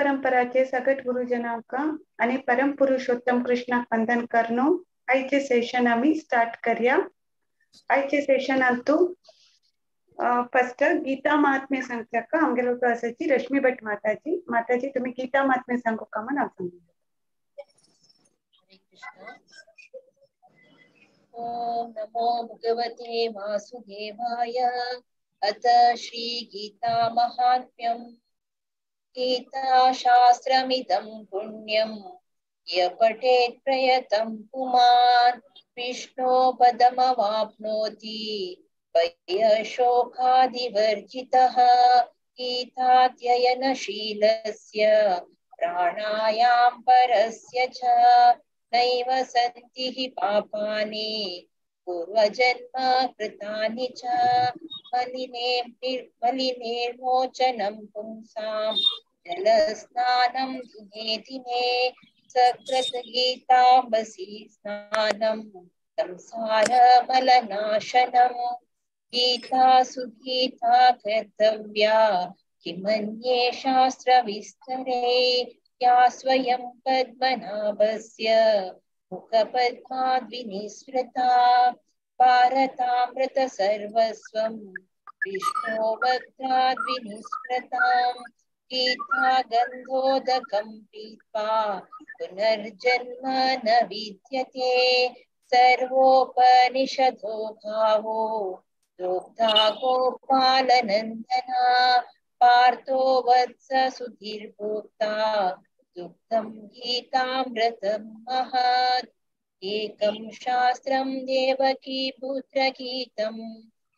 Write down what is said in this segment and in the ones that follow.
परंपराचे सगट गुरुजनांका आणि परम पुरुषोत्तम कृष्णाक वंदन करनो आयचे सेशन आम्ही स्टार्ट करूया. आयचे सेशन अंतू फर्स्ट गीता महात्म्य सांगता आमगे लोक असायची रश्मी भट माताजी तुम्ही गीता महात्म्य सांगू का म्हणा सांगू. हरे कृष्ण. ओम नमो भगवते वासुदेवाय. अथ श्री गीता महात्म्यम्. गीता शास्त्रमिदं पुण्यं य पठेत् प्रयतं पुमान् विष्णो पदमवाप्नोति भयशोकादिवर्जितः. गीताध्ययनशीलस्य प्राणायां परस्य च नैव सन्ति हि पापानि पूर्वजन्म कृतानि च मलिनेर्मोचनं पुंसां जलस्नानं दिने दिने सकृतगीताम्बसि स्नानं संसारमलनाशनम्. गीता सुगीता कर्तव्या किमन्ये शास्त्रविस्तरे या स्वयं पद्मनाभस्य मुखपद्माद्विनिसृता भारतामृत सर्वस्वं विष्णो वक्त्राद्विनिस्मृताम्. गीता गन्धोदकं पीत्वा पुनर्जन्म न विद्यते सर्वोपनिषदो भावो दोग्धा गोपालनन्दना पार्थो वत्स सुधीर्भोक्ता दुग्धं गीतामृतं महत्. एकं शास्त्रं देवकी पुत्रगीतम्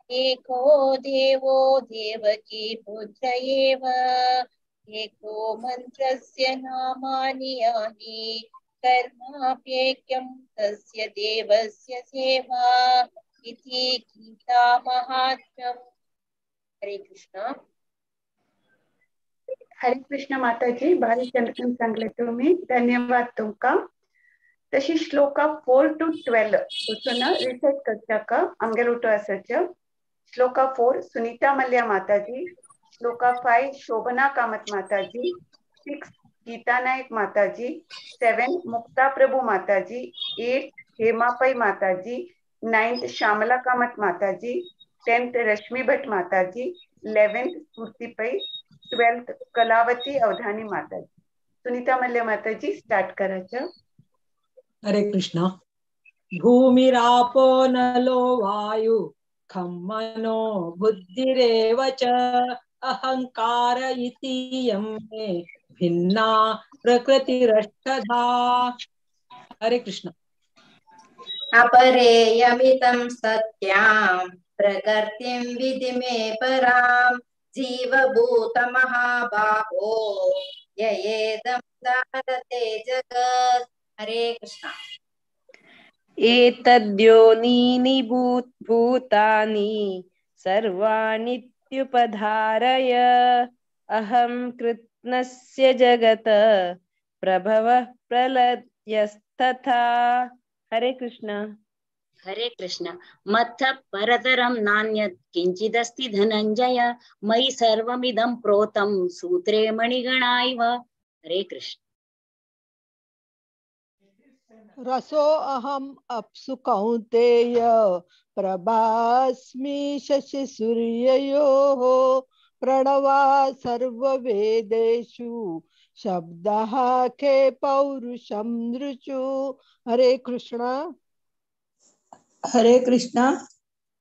एको देवो देवकी पुत्र एव. एको मन्त्रस्य नामानि यानि कर्माप्येक्यं तस्य देवस्य सेवा इति गीता महात्म्यम्. हरे कृष्ण. हरे कृष्ण माताजी भारी चंद्रकन सांगले तुम्ही धन्यवाद तुमका. तशी श्लोका 4 to 12 पासून रिसेट करता का आमगे लोटो असायचं. श्लोका 4 सुनीता मल्ल्या माताजी, श्लोका 5 शोभना कामत माताजी, 6 गीता नायक माताजी, 7 मुक्ता प्रभु माताजी, 8 हेमापई माताजी, 9th श्यामला कामत माताजी, 10th रश्मि भट माताजी, 11th स्फूर्ति पै, 12th कलावती अवधानी माताजी. सुनीता मल्ल्या माताजी स्टार्ट करायचं. हरे कृष्ण. भूमिरापो नलो वायु खं मनो बुद्धिरेव च अहंकार इति यं मे भिन्ना प्रकृतिरष्टधा. हरे कृष्ण. अपरेयमितं सत्यां प्रकृतिं विधि मे परां जीवभूत महाबाहो ययेदं धारते जगत्. हरे कृष्ण. एतद्योनीनि भूतानि सर्वाणीत्युपधारय अहं कृत्स्नस्य जगत प्रभवः प्रलयस्तथा. हरे कृष्ण. हरे कृष्ण. मत्थ परतरं नान्यत् किंचिदस्ति धनंजय मयि सर्वमिदं प्रोतं सूत्रे मणिगणा इव. हरे कृष्ण. रसो अहम अप्सु कौन्तेय प्रभास्मि शशि सूर्ययोः प्रणवा सर्ववेदेषु शब्दः खे पौरुषं नृचु. हरे कृष्ण. हरे कृष्ण.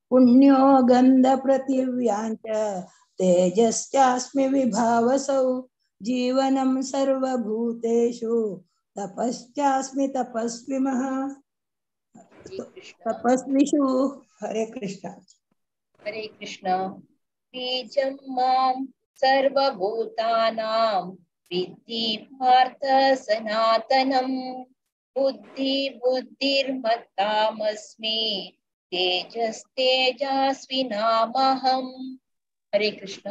पुण्यो गंध पृथिव्याञ्च तेजश्चास्मि विभावसौ जीवनं सर्वभूतेषु तपश्चास्मि तपस्विमः तपस्विषु. हरे कृष्ण. हरे कृष्ण. बीजं मां सर्वभूतानां विद्धि पार्थ सनातनं बुद्धिर्मत्तामस्मि तेजस्तेजस्विनामहम्. हरे कृष्ण.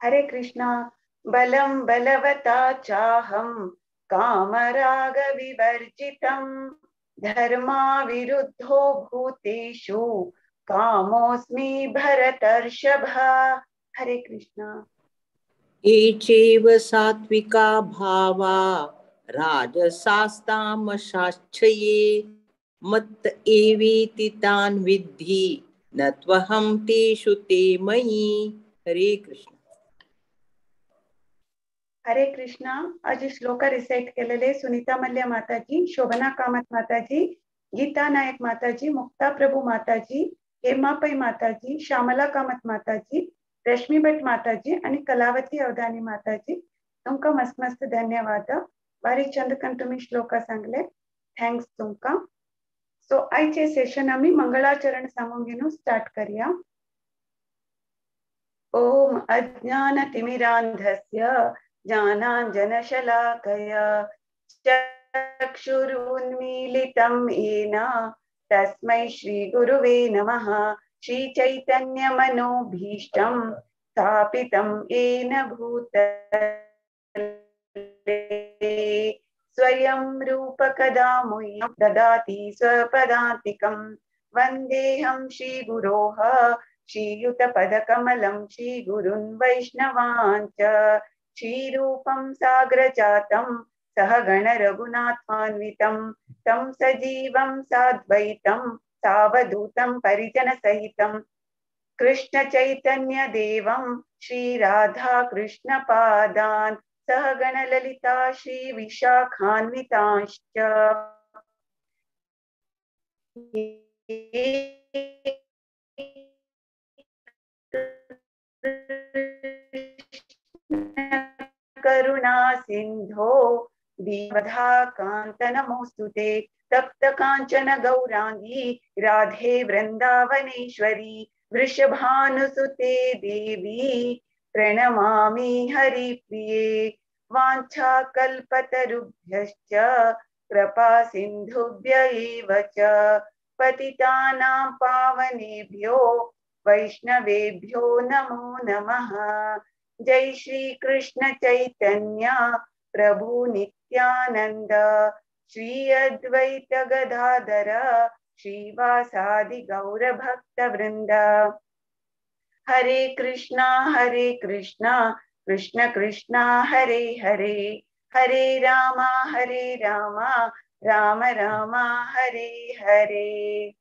हरे कृष्ण. बलं बलवता चाहं कामराग विवर्जितं धर्मा विरुद्धो भूतेषु कामोऽस्मि भरतर्षभ. हरे कृष्ण. एचैव सात्विका भावा राजसास्तामशाश्चये मत्त एवेति तान् विद्धि न त्वहं तेषु ते मयि। हरे कृष्ण. हरे कृष्णा. आज श्लोक रिसाइट केलेले सुनीता मल्ल्या माताजी, शोभना कामत माताजी, गीता नायक माताजी, मुक्ता प्रभू माताजी, हेमापै माताजी, श्यामला कामत माताजी, रश्मी भट माताजी आणि कलावती अवधानी माताजी, तुमका मस्त मस्त धन्यवाद. बारी चंदकन तुम्ही श्लोक सांगले, थँक्स तुमका. सो आजचे सेशन आम्ही मंगळाचरण सांगून घेऊन स्टार्ट करूया. ओम अज्ञानतिमिरान्धस्य ज्ञानाञ्जनशलाकया चक्षुरुन्मीलितं येन तस्मै श्रीगुरुवे नमः. श्रीचैतन्यमनोभीष्टं स्थापितं येन भूतले स्वयं रूपकदा मह्यं ददाति स्वपदान्तिकं. वन्देऽहं श्रीगुरोः श्रीयुतपदकमलं श्रीगुरुन् वैष्णवाञ्च. श्रीरूपं साग्रजातं सहगण रघुनाथान्वितं तं सजीवं साद्वैतं सावधूतं परिजनसहितं कृष्णचैतन्यदेवं श्रीराधा कृष्णपादान् सहगण ललिता श्रीविशाखान्वितांश्च. करुणा सिंधो दीनबन्धो नमोस्तुते. तप्त कांचन गौरांगी राधे वृंदावनेश्वरी वृषभानुसुते देवी प्रणमामि हरिप्रिये. वाञ्छाकल्पतरुभ्यश्च कृपा सिन्धुभ्य एव च पतितानां पावनेभ्यो वैष्णवेभ्यो नमो नमः. जय श्री कृष्ण चैतन्य प्रभु नित्यानंद श्री अद्वैत गदाधर श्रीवासादि गौर भक्त वृंद. हरे कृष्णा कृष्ण कृष्णा हरे हरे, हरे राम राम राम हरे हरे.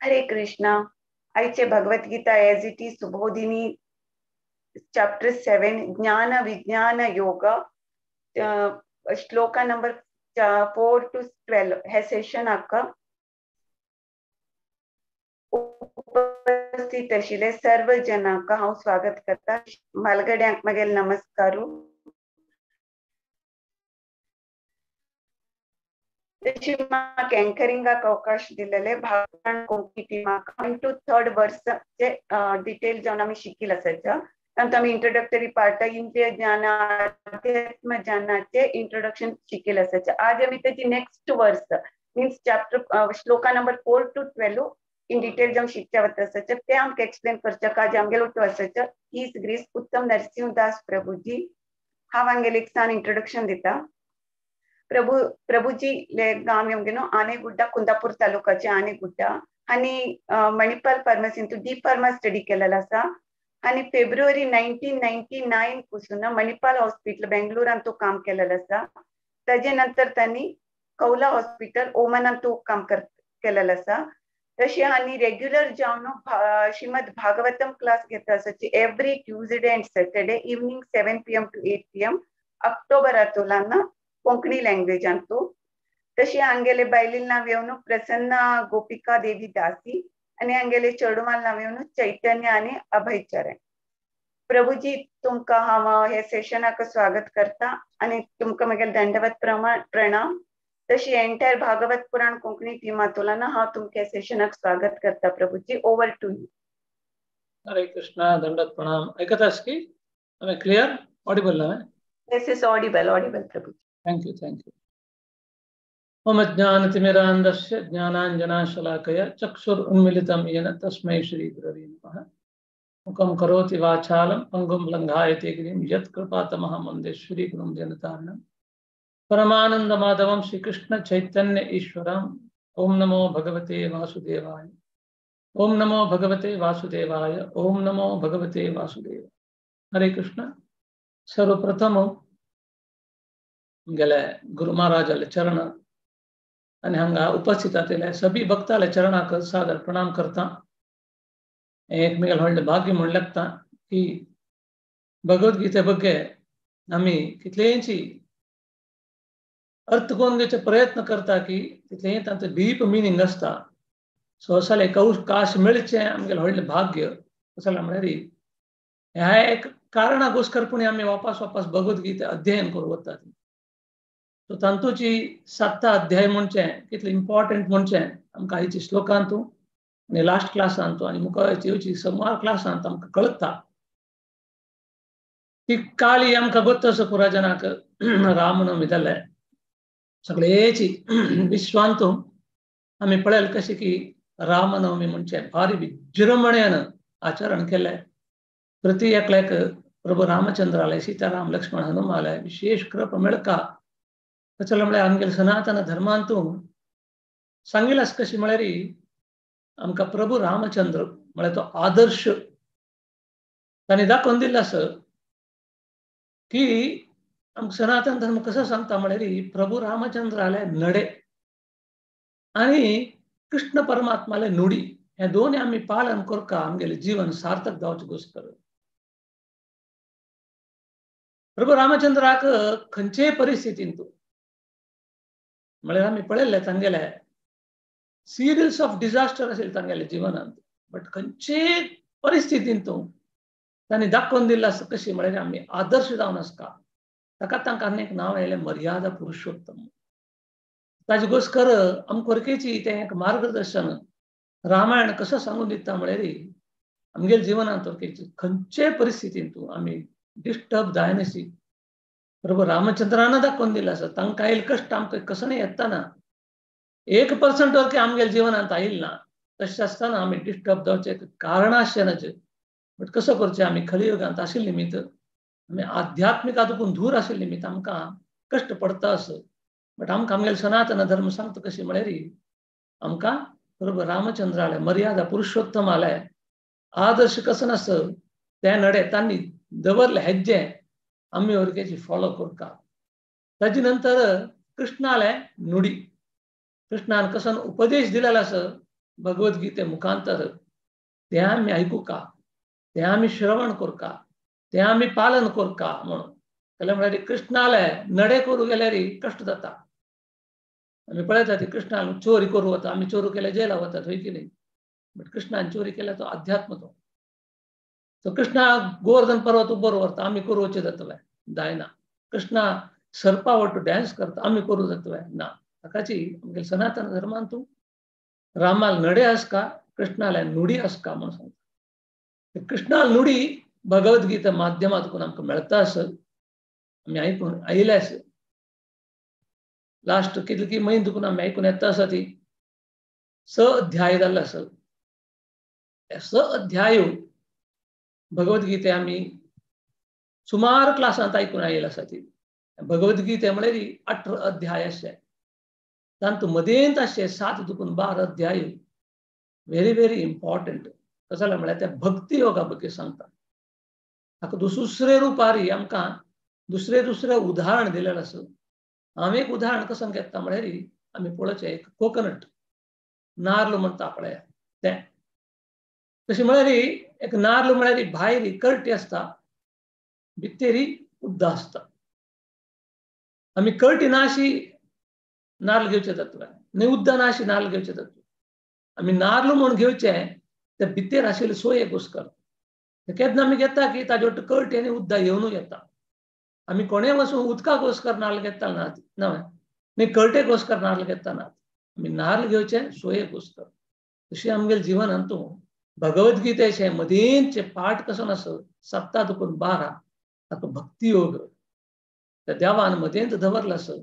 हरे कृष्णा. आजचे Bhagavad Gita as it is Subodhini chapter 7 ज्ञान विज्ञान योग श्लोका नंबर 4 to 12 हे सेशन आका उपस्थित आशिल्ले सर्व जनांका हांव स्वागत करता. मालगड्यांक मागेल नमस्कारू. तशी म्हाका एंकरिंगाक अवकाश दिलेले भागवत कोंकणी टिमाक 1 to 3rd वर्साचे डिटेल जावन आमी शिकिल आसात. नंतर आम्ही इंट्रोडक्टरी पार्ट इंद्रिय ज्ञान अध्यात्म ज्ञानाचे इंट्रोडक्शन शिकेल असायचे. आज आम्ही त्याची नेक्स्ट वर्स means chapter shloka number 4 to 12 in detail जाऊन शिकच्या वता असायचे ते आमकां एक्सप्लेन करचे काज आमगेलो तो असायचे. हीज ग्रेस उत्तम नरसिंहदास प्रभुजी. हांव हांगेले एक सान इंट्रोडक्शन दिता. प्रभुजी गांव आमगेलो आनेगुड्डा कुंदापूर तालुकाचे आनेगुड्डा आनी मणिपाल फार्मसी इंतू डी फार्मा स्टडी केलेलो आसा. आणि फेब्रुवारी 1999 पासून मणिपाल हॉस्पिटल बेंगळुरान तो काम केलेलो आसा. ताजे नंतर त्यांनी कौला हॉस्पिटल ओमानान तो काम केलेलो आसा. तशें आनी रेग्युलर जावन श्रीमद भागवतम क्लास घेता आसाची every Tuesday and Saturday evening 7 PM to 8 PM ऑक्टोबरातोलान कोंकणी लँग्वेजान तो. तशी हांगेले बायलील नांव येवन प्रसन्ना गोपिका देवी दासी आणि हांगेले चेडूमाल नांव येवन चैतन्य आणि अभयचरण. प्रभुजी तुमकां हांव हे सेशनाक स्वागत करता आणि तुमकां मागीर दंडवत प्रणाम. तशी एंटायर भागवत पुराण कोंकणी टिमातोलान हांव तुमकां सेशनाक स्वागत करता. प्रभुजी ओवर टू यू. हरे कृष्णा. दंडवत प्रणाम. ऐकतास की आम्ही क्लियर ऑडिबल ना? दिस इज ऑडिबल प्रभुजी. थँक्यू. ओम अज्ञानतिमिरान्धस्य ज्ञानाञ्जनशलाकया चक्षुरुन्मीलितं येन तस्मै श्रीगुरवे नमः. मुखं करोति वाचालं पङ्गुं लङ्घायते गिरिं यत्कृपातमहं वन्दे श्रीगुरुं जनतारणं. परमानन्दमाधवं श्रीकृष्ण चैतन्य ईश्वरम्. ओम नमो भगवते वासुदेवाय. ओम नमो भगवते वासुदेवाय. ओम नमो भगवते वासुदेवाय. हरे कृष्ण. सर्वप्रथम गेले गुरु महाराजाले चरण आणि हांगा उपस्थित आसलेल्या सभी भक्ताले चरणाक सादर प्रणाम करता. एकमेकाला व्हडलें भाग्य म्हण लागता की भगवद्गीते ಬಗ್ಗೆ आमी कितलेंची अर्थ करून घेवचे प्रयत्न करता की तितलें तांचो डीप मिनींग आसता. सो असले काश मेळचें आमगेलें व्हडलें भाग्य. कसलें म्हळ्यार ह्या एक कारणागोस्करपणी आमी वापस भगवद्गीता अध्ययन करूं वतात. सो तांतूची 7था अध्याय म्हणचे कितलें इम्पॉर्टंट म्हणचे आमकां आयच्या श्लोकांतू आनी लास्ट क्लासांतू आनी मुखावेची येवची सुमार क्लासांत आमकां कळटा की काली आमकां गोत्त पुराजनाक रामनवमी जाले सगळेची विश्वांतू आमी पळयलें कशें की रामनवमी म्हणचे भारी विजृंभणेन आचरण केलें. प्रति एकल्याक प्रभू रामचंद्रालय सीताराम लक्ष्मण हनुमालय विशेष कृपा मेळका. कसलें म्हळ्यार आमगेल्या सनातन धर्मांतू सांगिलां कशें म्हळ्यार आमकां प्रभू रामचंद्र म्हळ्यार तो आदर्श ताणें दाखोवन दिल्लो आसा की आमकां सनातन धर्म कसो सांगता म्हळ्यार प्रभू रामचंद्राले नडे आनी कृष्ण परमात्माले नुडी हे दोन्ही आमी पालन करका आमगेलें जीवन सार्थक जावचें घोस्कर. प्रभू रामचंद्राक खंयचेय परिस्थितींत म्हळ्यार आमी पळयलें तांगेले सिरीज ऑफ डिजास्टर आशिल्ले तांगेल्या जिवनांत. बट खंयचेय परिस्थितींत तांणी दाखोवन दिल्लें आसा कशें म्हळ्यार आमी आदर्श जावन आसता. ताका तांकां आनी एक नांव आयलें मर्यादा पुरुषोत्तम. ताजे घोस्कर आमकां वरकेची तें एक मार्गदर्शन रामायण कसो सांगून दिता म्हळ्यार आमगेल्या जिवनांत वरकेची खंयचेय परिस्थितींत आमी डिस्टर्ब जायनाशी प्रभू रामचंद्रान दाखोवन दिल्लें आसा. तांकां आयिल्ले कश्ट आमकां कसो येतना 1% वरके आमगेल्या जिवनांत आयिल्ले ना. तशें आसतना आमी डिस्टर्ब जावचें कारण आसचें ना. बट कसो करचें आमी कलियुगांत आशिल्ले निमित्त आमी आध्यात्मीक हातूंत दूर आशिल्ले निमित्त आमकां कश्ट पडटा आसा. बट आमकां आमगेलें सनातन धर्म सांगता कशें म्हळ्यार आमकां प्रभू रामचंद्राले मर्यादा पुरुषोत्तमाले आदर्श कसो आसा ते नडे तांणी दवरले हेज्जे आमी वरकेची फॉलो करता. ताजे नंतर कृष्णाले नुडी कृष्णान कसो उपदेश दिलेलो आसा भगवद्गीते मुखांतर ते आमी आयकुका ते आमी श्रवण करका ते आमी पालन करका म्हणून. जाल्यार म्हळ्यार कृष्णाले नडे करूं गेल्यार कश्ट जाता. आमी पळयता ती कृष्णान चोरी करूं वता आमी चोरी केल्यार जेला वतात होय की न्ही. बट कृष्णान चोरी केल्या तो अध्यात्म तो. सो कृष्णा गोवर्धन पर्वत उबर व्हरता आमी करूं वचें जातलें जायना. कृष्णा सर्पा वटू डॅन्स करता आमी करूं जातलें ना. ताकाची आमगे सनातन धर्मांतू रामाल नडे आसका कृष्णाले नुडी आसका म्हणून सांगता. कृष्णाल नुडी भगवद्गीता माध्यमांतून आमकां मेळटा आसा आमी आयकून आयिल्ले आसा. लास्ट कितली म्हयने दुखून आमी आयकून येता आसा ती 6 अध्याय जाल्लो आसा. 6 अध्याय भगवद्गीते आमी सुमार क्लासांत आयकून आयिल्ले आसा ती. भगवद्गीते म्हळ्यार 18 अध्याय अशे तांतू मदेंत अशे 7 दुखून 12 अध्याय व्हेरी व्हेरी इम्पॉर्टंट. कसो जाल्यार म्हळ्यार ते भक्ती योगा बद्दल सांगता. ताका दुसरे रुपारी आमकां दुसरे उदाहरण दिलेलें आसा. हांव एक उदाहरण कसो घेता म्हळ्यार आमी पळोवचें एक कोकोनट नाल्ल म्हणटा पळय तें तशें म्हळ्यार एक नाल्ल म्हळ्यार भायर करटी आसता भितर उद्द आसता. आमी करटी नाशी नाल्ल घेवचे जातले न्ही उद्द नाशी नाल्ल घेवचे जातले. आमी नाल्ल म्हूण घेवचें ते भितर आशिल्ले सोये घोस्कर. केन्ना आमी घेता की ताजे वट्ट करटी आनी उद्दा येवनूच येता. आमी कोणेय वचून उदका घोस्कर नाल्ल घेता ना न्ही करटे घोस्कर नाल्ल घेता नात. आमी नाल्ल घेवचें सोये घोस्कर. तशें आमगेल्या जिवनांतू भगवद्गीतेचे मदींचे पाठ कसो आसा 7 दुखून 12 ताका भक्ती योग त्या देवान मदेंत दवरलो आसा.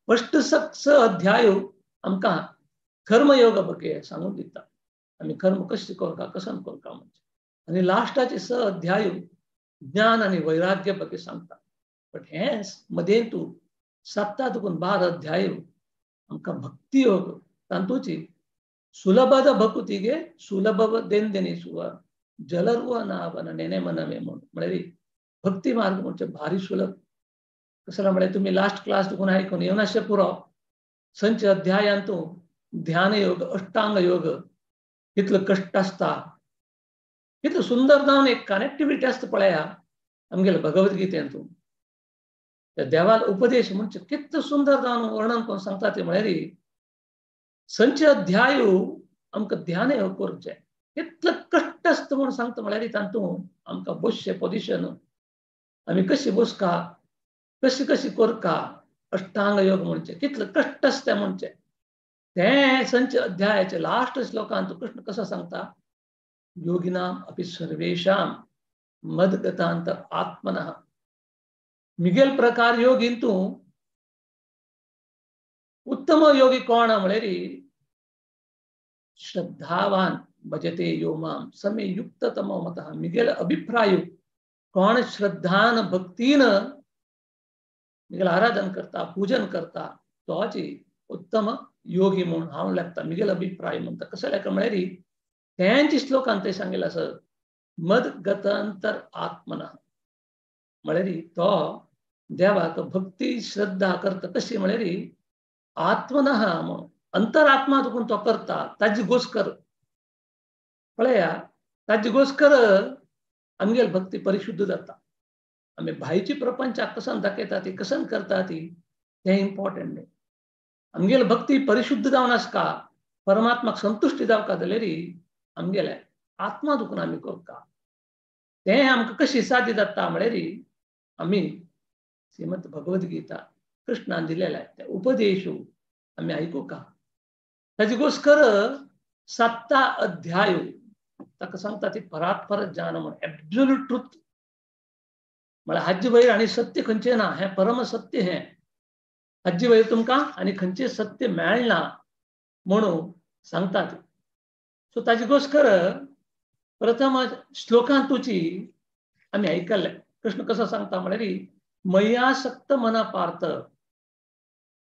फस्ट 6 अध्याय आमकां कर्मयोग बद्दल सांगून दिता. आमी कर्म कशें करता कसो करता म्हणजे. आनी लास्टाचे 6 अध्याय ज्ञान आनी वैराग्य बद्दल सांगता. बट हें मदेंतू 7 दुखून 12 अध्याय आमकां भक्ती योग तांतूची सुलभद भक्तीगे सुलभ देन देनी सुवर जलरुआ नावन नेने मनवे म्हणून म्हळ्यार भक्ती मार्ग म्हणजे भारी सुलभ कसला म्हळ्यार तुम्ही लास्ट क्लास दुखून आयकून येवनाशे पुरो संच अध्यायांतू ध्यान योग अष्टांग योग कितलं कष्ट असता कितलं सुंदर जावन एक कनेक्टिविटी असता पळया आमगेल्या भगवद्गीतेंतू त्या देवाल उपदेश म्हणजे कितलं सुंदर जावन वर्णन करून सांगता ते म्हळ्यार संच अध्याय आमकां ध्यान योग करचें कितलं कष्ट असता म्हणून सांगता म्हळ्यार तातूं आमकां बसचें पोजिशन आमी कशी बसका कशी कशी करका अष्टांग योग म्हणजे कितलं कष्ट असता म्हणजे ते संच अध्यायाचे लास्ट श्लोकांत कृष्ण कसं सांगता योगिनाम अपि सर्वेषां मदगतांत आत्मनः मिगेल प्रकार योगिंतू उत्तम योगी कोण म्हळ्यार श्रद्धावान भजते यो माम समे युक्ततमो मतः मिगेल अभिप्राय कोण श्रद्धान भक्तीन मिगेल आराधन करता पूजन करता तोच उत्तम योगी म्हणून हांव लागता मिगेल अभिप्राय म्हणटा कसं लेका म्हळ्यार त्यांची श्लोकांत ते सांगिल्लें आसा मद गतांतर आत्मनः म्हळ्यार तो देवाक भक्ती श्रद्धा करता कशी म्हळ्यार आत्मनः म्हणून अंतरात्मा दुखून तो करता ताजी घोस्कर पळया ताजी घोस्कर आमगेल भक्ती परिशुद्ध जाता आमी भायची प्रपंचाक कसन दाखयता ती कसन करता ती तें इम्पॉर्टंट न्ही आमगेल भक्ती परिशुद्ध जावन आसका परमात्माक संतुश्टी जावका जाल्यार आमगेले आत्मा दुखून आमी करता तें आमकां कशी साध्य जाता म्हळ्यार आमी श्रीमद भगवद्गीता कृष्णान दिलेले ते उपदेश आमी आयकुका ताजे घोस्कर 7 अध्याय ताका सांगता ती परात्पर ज्ञान म्हणून एब्सोल्यूट ट्रुथ म्हळ्यार हाजे वयर आनी सत्य खंयचें ना हें परम सत्य हें हाजे वयर तुमकां आनी खंयचें सत्य मेळना म्हणून सांगतात सो ताजे घोस्कर प्रथम श्लोकांतूची आमी आयकल्ले कृष्ण कसो सांगता म्हळ्यार मय्यासक्त मना पार्थ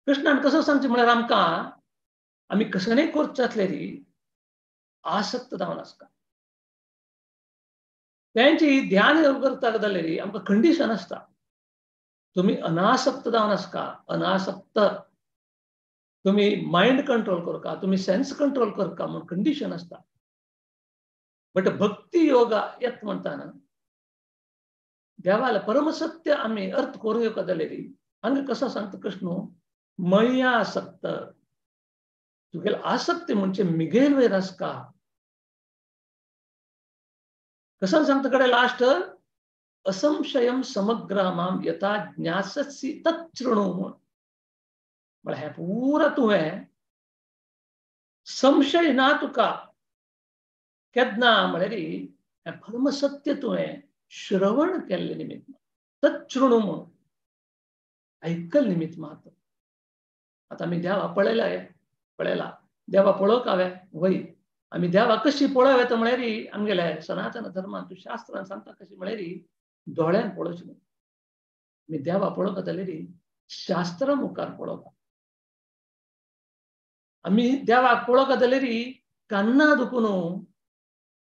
कृष्णान कसो सांगचें म्हळ्यार आमकां आमी कसलेंय करचें जातल्यार आसक्त जावन आसता तेंची ध्यान करता जाल्यार आमकां कंडिशन आसता तुम्ही अनासक्त जावन आसका अनासक्त तुम्ही माइंड कंट्रोल करका तुम्ही सेन्स कंट्रोल करका म्हणून कंडिशन आसता बट भक्ती योगा येत म्हणटाना देवाला परमसत्य आमी अर्थ करूं येवका जाल्यार हांगा कसो सांगता कृष्ण मय्यासक्त तुगेल आसक्ती म्हणजे मिगेल वयर आसका कसं सांगता कडे लास्ट असंशयम समग्रामाम यथा ज्ञाससी तच्छृणु म्हळ्यार हें पुरा तुवें संशय ना तुका केदना म्हळ्यार हें परमसत्य तुवें श्रवण केल्ले निमित्त तच्छृणु म्हणून आयकल निमित्त मात्र आतां आमी देवा पळयला देवा पळोवंक हांवें वय आमी देवा कशी पळोवं येता म्हळ्यार आमगेले सनातन धर्मांत शास्त्रान सांगता कशी म्हळ्यार दोळ्यान पळोवचें न्हू आमी देवा पळोवंक जाल्यार शास्त्रा मुखार पळोवप आमी देवाक पळोवंक जाल्यार कान्ना दुखून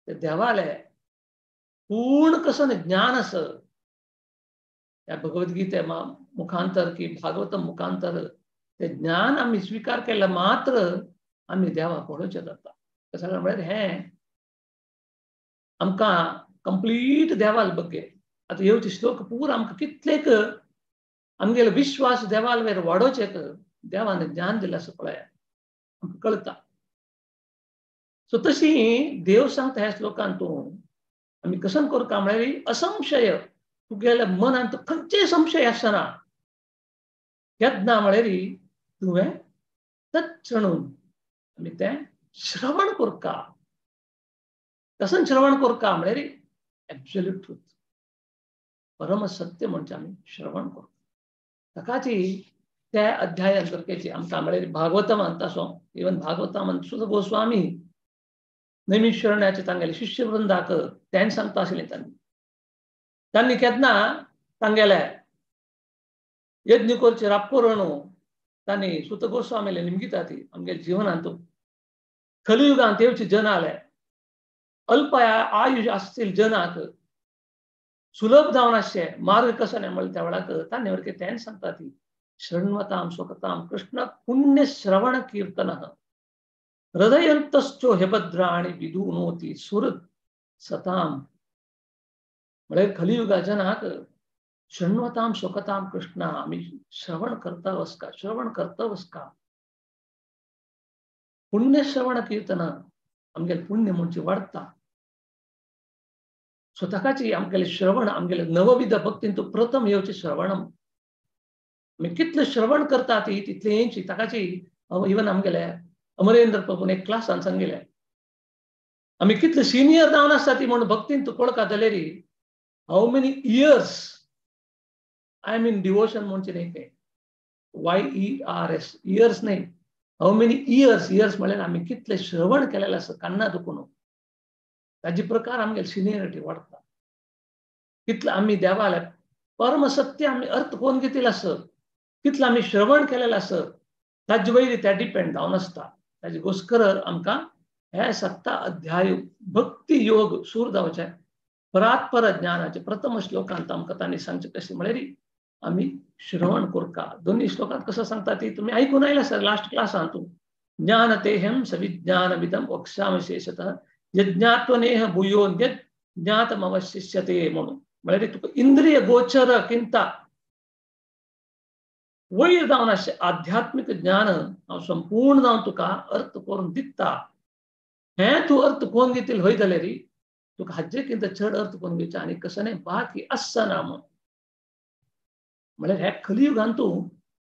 ते देवाले पूर्ण कसं ज्ञान आसा त्या भगवद्गीते मुखांतर की भागवतम मुखांतर ते ज्ञान आमी स्वीकार केले मात्र आमी देवा पळोवचें जाता कसं म्हळ्यार हें आमकां कंप्लीट देवाल बग्गे आतां येवचे श्लोक पूर आमकां कितलेक आमगेलो विश्वास देवाल वयर वाडोवचेक देवान ज्ञान दिलें आसा पळय आमकां कळटा सो तशी देव सांगता ह्या श्लोकांतून आमी कसन करता म्हळ्यार असंशय तुगेल्या मनांत खंयचेय संशय आसना केदना म्हळ्यार तुवें तच्छृणून आमी तें श्रवण करता कसं श्रवण करता म्हळ्यार एब्सोल्यूट ट्रुथ परम सत्य म्हणजे आमी श्रवण करता ताकाची त्या अध्यायांतर्गेची आमकां म्हळ्यार भागवतमांत आसूं इवन भागवतांत सुद्दां गोस्वामी नैमिषारण्याचे तांगेले शिष्य वृंदाक तें सांगता आशिल्लें तांणी केदना तांगेले यज्ञ करचे रापकोरण तांणी सुत गोस्वामीले निमगिता ती आमगेल्या जिवनांत कलियुगांत येवचे जन आले अल्प आयुष असतील जनाक सुलभ जावन असे मार्ग कसं नाही म्हणलं त्या वेळाक ताने वरके त्यान सांगता ती शृण्वताम स्वकताम कृष्ण पुण्य श्रवण कीर्तन हृदयंतश्चो हेभद्राणी विदुनोती सुरत सताम म्हणजे कलियुगा जनाक शृण्वताम स्वकताम कृष्ण आम्ही श्रवण करतावस का श्रवण करतावस का पुण्य श्रवण कीर्तन आमगेले पुण्य म्हणजे वाढता स्वतःची आमगेले श्रवण आमगेले नवविध भक्तींतू प्रथम येवचे श्रवणम आम्ही कितले श्रवण करता ती तितले येची ताकाची इवन आमगेले अमरेंद्र प्रभून एक क्लासान सांगिल्ले आम्ही कितले सिनियर जावन आसता ती म्हणून भक्तींतू पळका जाल्यारी how many years I am in devotion म्हणजे नाही ते YERS इयर्स नाही हाऊ मेनी इयर्स म्हळ्यार आम्ही कितले श्रवण केलेले आसा कान्ना दुखून ताजी प्रकार आमगे सिनियरिटी वाढता कितलं आम्ही देवाला परम सत्य आम्ही अर्थ कोण घेतील असं कितलं आम्ही श्रवण केलेलं असं ताजे वयली त्या डिपेंड जावन आसता ताजे घोस्कर आमकां हे 7 अध्याय भक्ती योग सूर जावचे परात्पर ज्ञानाचे प्रथम श्लोकांत आमकां तांणी सांगचे कशें म्हळ्यार आम्ही श्रवण करता दोन्ही श्लोकांत कसं सांगता ती तुम्ही ऐकून आयला सर लास्ट क्लासांत ज्ञानतेहं सविज्ञानविदं वक्ष्यामशेषतः यज्ञात्वनेह भूयो ज्ञातमवशिष्यते म्हणून म्हळ्यार तुका इंद्रिय गोचर किंता वयर जावन अशें आध्यात्मिक ज्ञान हांव संपूर्ण जावन तुका अर्थ करून दिता हें तूं अर्थ कोण घेतील हय जाल्यार तुका हाजे किंत चड अर्थ कोण घेवचे आनी कसं नाही बाकी आसना म्हळ्यार हे कलियुगांतू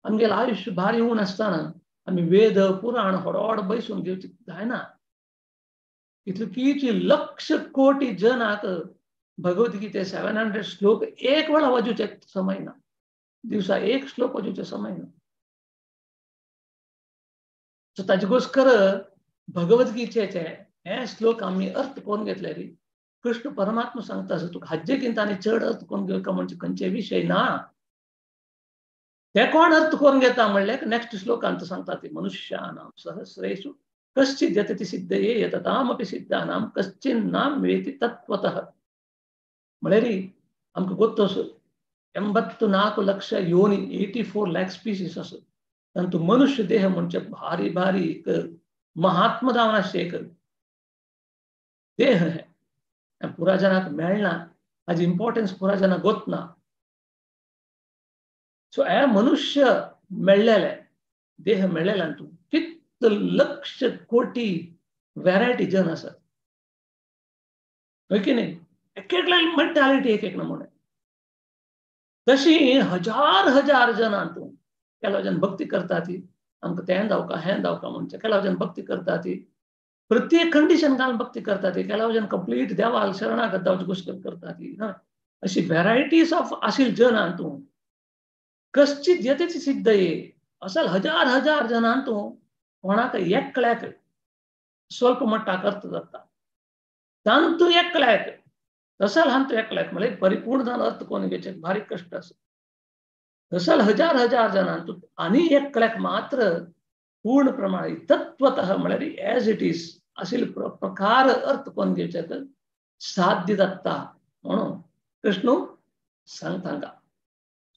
आमगेलें आयुश्य भार येवन आसतना आमी वेद पुराण हडोड बैसून घेवची जायना इतली लक्ष कोटी जनाक भगवद्गीते 700 श्लोक एक वेळा वाजूचे समय ना दिवसा एक श्लोक वाजूचे समय ना सो ताजे घोस्कर भगवद्गीतेचे हे श्लोक आमी अर्थ कोण घेतले रे कृष्ण परमात्मा सांगता तुका हाजे किंत आनी चड अर्थ कोण घेवका म्हणजे खंयचे विषय ना ते कोण अर्थ कोण घेता म्हणल्यार नेक्स्ट श्लोकांत सांगता ती मनुष्यानां सहस्रेषु कश्चित् यतति सिद्धये यततामपि सिद्धानां कश्चिन्नाम वेति तत्वतः म्हळ्यार आमकां गोत्तो 84 लक्ष योनी 84 लाख स्पीसीस आसत तातूंत मनुष्य देह म्हणजे भारी भारी एक महात्मा जावन अशें एक देह हे पुरा जनाक मेळना हाजी इम्पॉर्टन्स पुरा जनाक गोतना सो हे मनुष्य मेळ्ळेले देह मेळ्ळेल्यान तूं लक्ष कोटी व्हरायटी जन आसत होय की नाही एक मेंटॅलिटी एक नमुने तशी हजार जनांतू केलो जन भक्ती करता ती आमकां तें जावका हें जावका म्हणजे केलो जन भक्ती करता ती प्रत्येक कंडिशन घालून भक्ती करता ती केलो जन कंप्लीट देवाल शरणागत जावची गोश्ट करता ती अशी व्हरायटीज ऑफ आशिल जनांतू कश्चित यतेची सिद्धये असल हजार जनांतू कोणाक एकल्याक स्वल्प मट्टाक अर्थ जाता तांतू एकल्याक तसल हांतू एकल्याक म्हणजे परिपूर्ण जावन अर्थ कोण घेवचे भारी कष्ट आसा तसल हजार जनांतू आनी एकल्याक मात्र पूर्ण प्रमाणे तत्वतः म्हळ्यार एज इट इज आशिल प्रकार अर्थ कोण घेवचे साध्य जाता म्हणून कृष्ण सांगता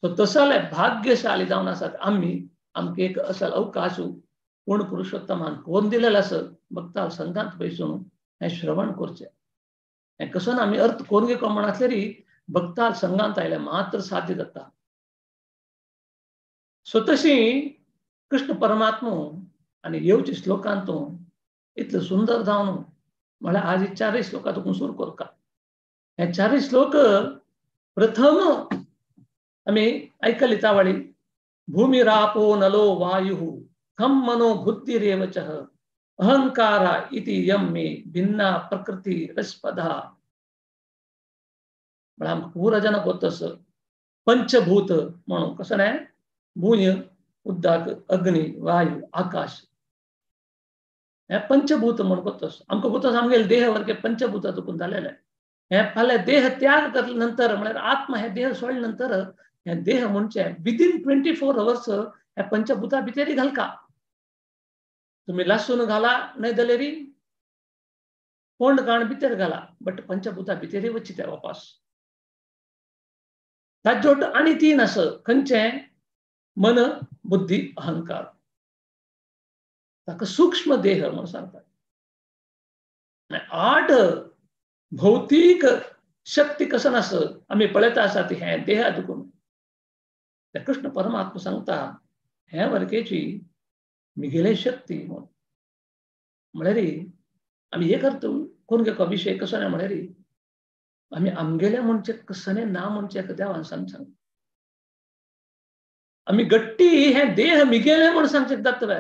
सो तसले भाग्यशाली जावन आसात आमी आमकां एक असल अवकाश पूर्ण पुरुषोत्तमान कोण दिलेलं असत भक्ताल संघात बैसून हे श्रवण करचे हे कसं आम्ही अर्थ कोण घेवको म्हणतलेरी भक्ताल संघात आयले मात्र साध्य जाता सो तशी कृष्ण परमात्मा आणि येवचे श्लोकांतू इतले सुंदर जावन म्हळ्यार आज 4 श्लोकांतून सुरू करता हे 4 श्लोक प्रथम आम्ही ऐकली तावळी भूमिरापो नलो वायु खम मनो बुद्धिरेव च अहंकारा इति यम मे भिन्ना प्रकृति रसपदा म्हळ्यार पूरा जन गोतस पंचभूत म्हणून कसं नाही भूय उदक अग्नी वायू आकाश हे पंचभूत म्हणून गोतस आमकां गोतस आमगेले देह वरके पंचभूत तुकून जालेले हे फाल्यां देह त्याग केले नंतर म्हळ्यार आत्मा हे देह सोडले नंतर हे देह म्हणजे विदिन 24 आवर्स हे पंचभूता भितर घालका तुम्ही लसूण घाला नाही जाल्यार कोंड काण भितर घाला बट पंचभूता भितर वचिता वापस ताजोट आणि तीन असं खंयचे मन बुद्धी अहंकार ताका सूक्ष्म देह म्हणून सांगतात 8 भौतिक शक्ती कसं नस आम्ही पळयता आसा ती हे देहा दुखून त्या कृष्ण परमात्मा सांगता हे वरकेची मिगेले शक्ती म्हळ्यार आम्ही हे करतो कोण घेवका विषय कसो ना म्हळ्यार आम्ही आमगेले म्हणचे कसने ना म्हणचे देवान सांग आम्ही गट्टी हे देह मिगेले म्हणून सांगचे जातवे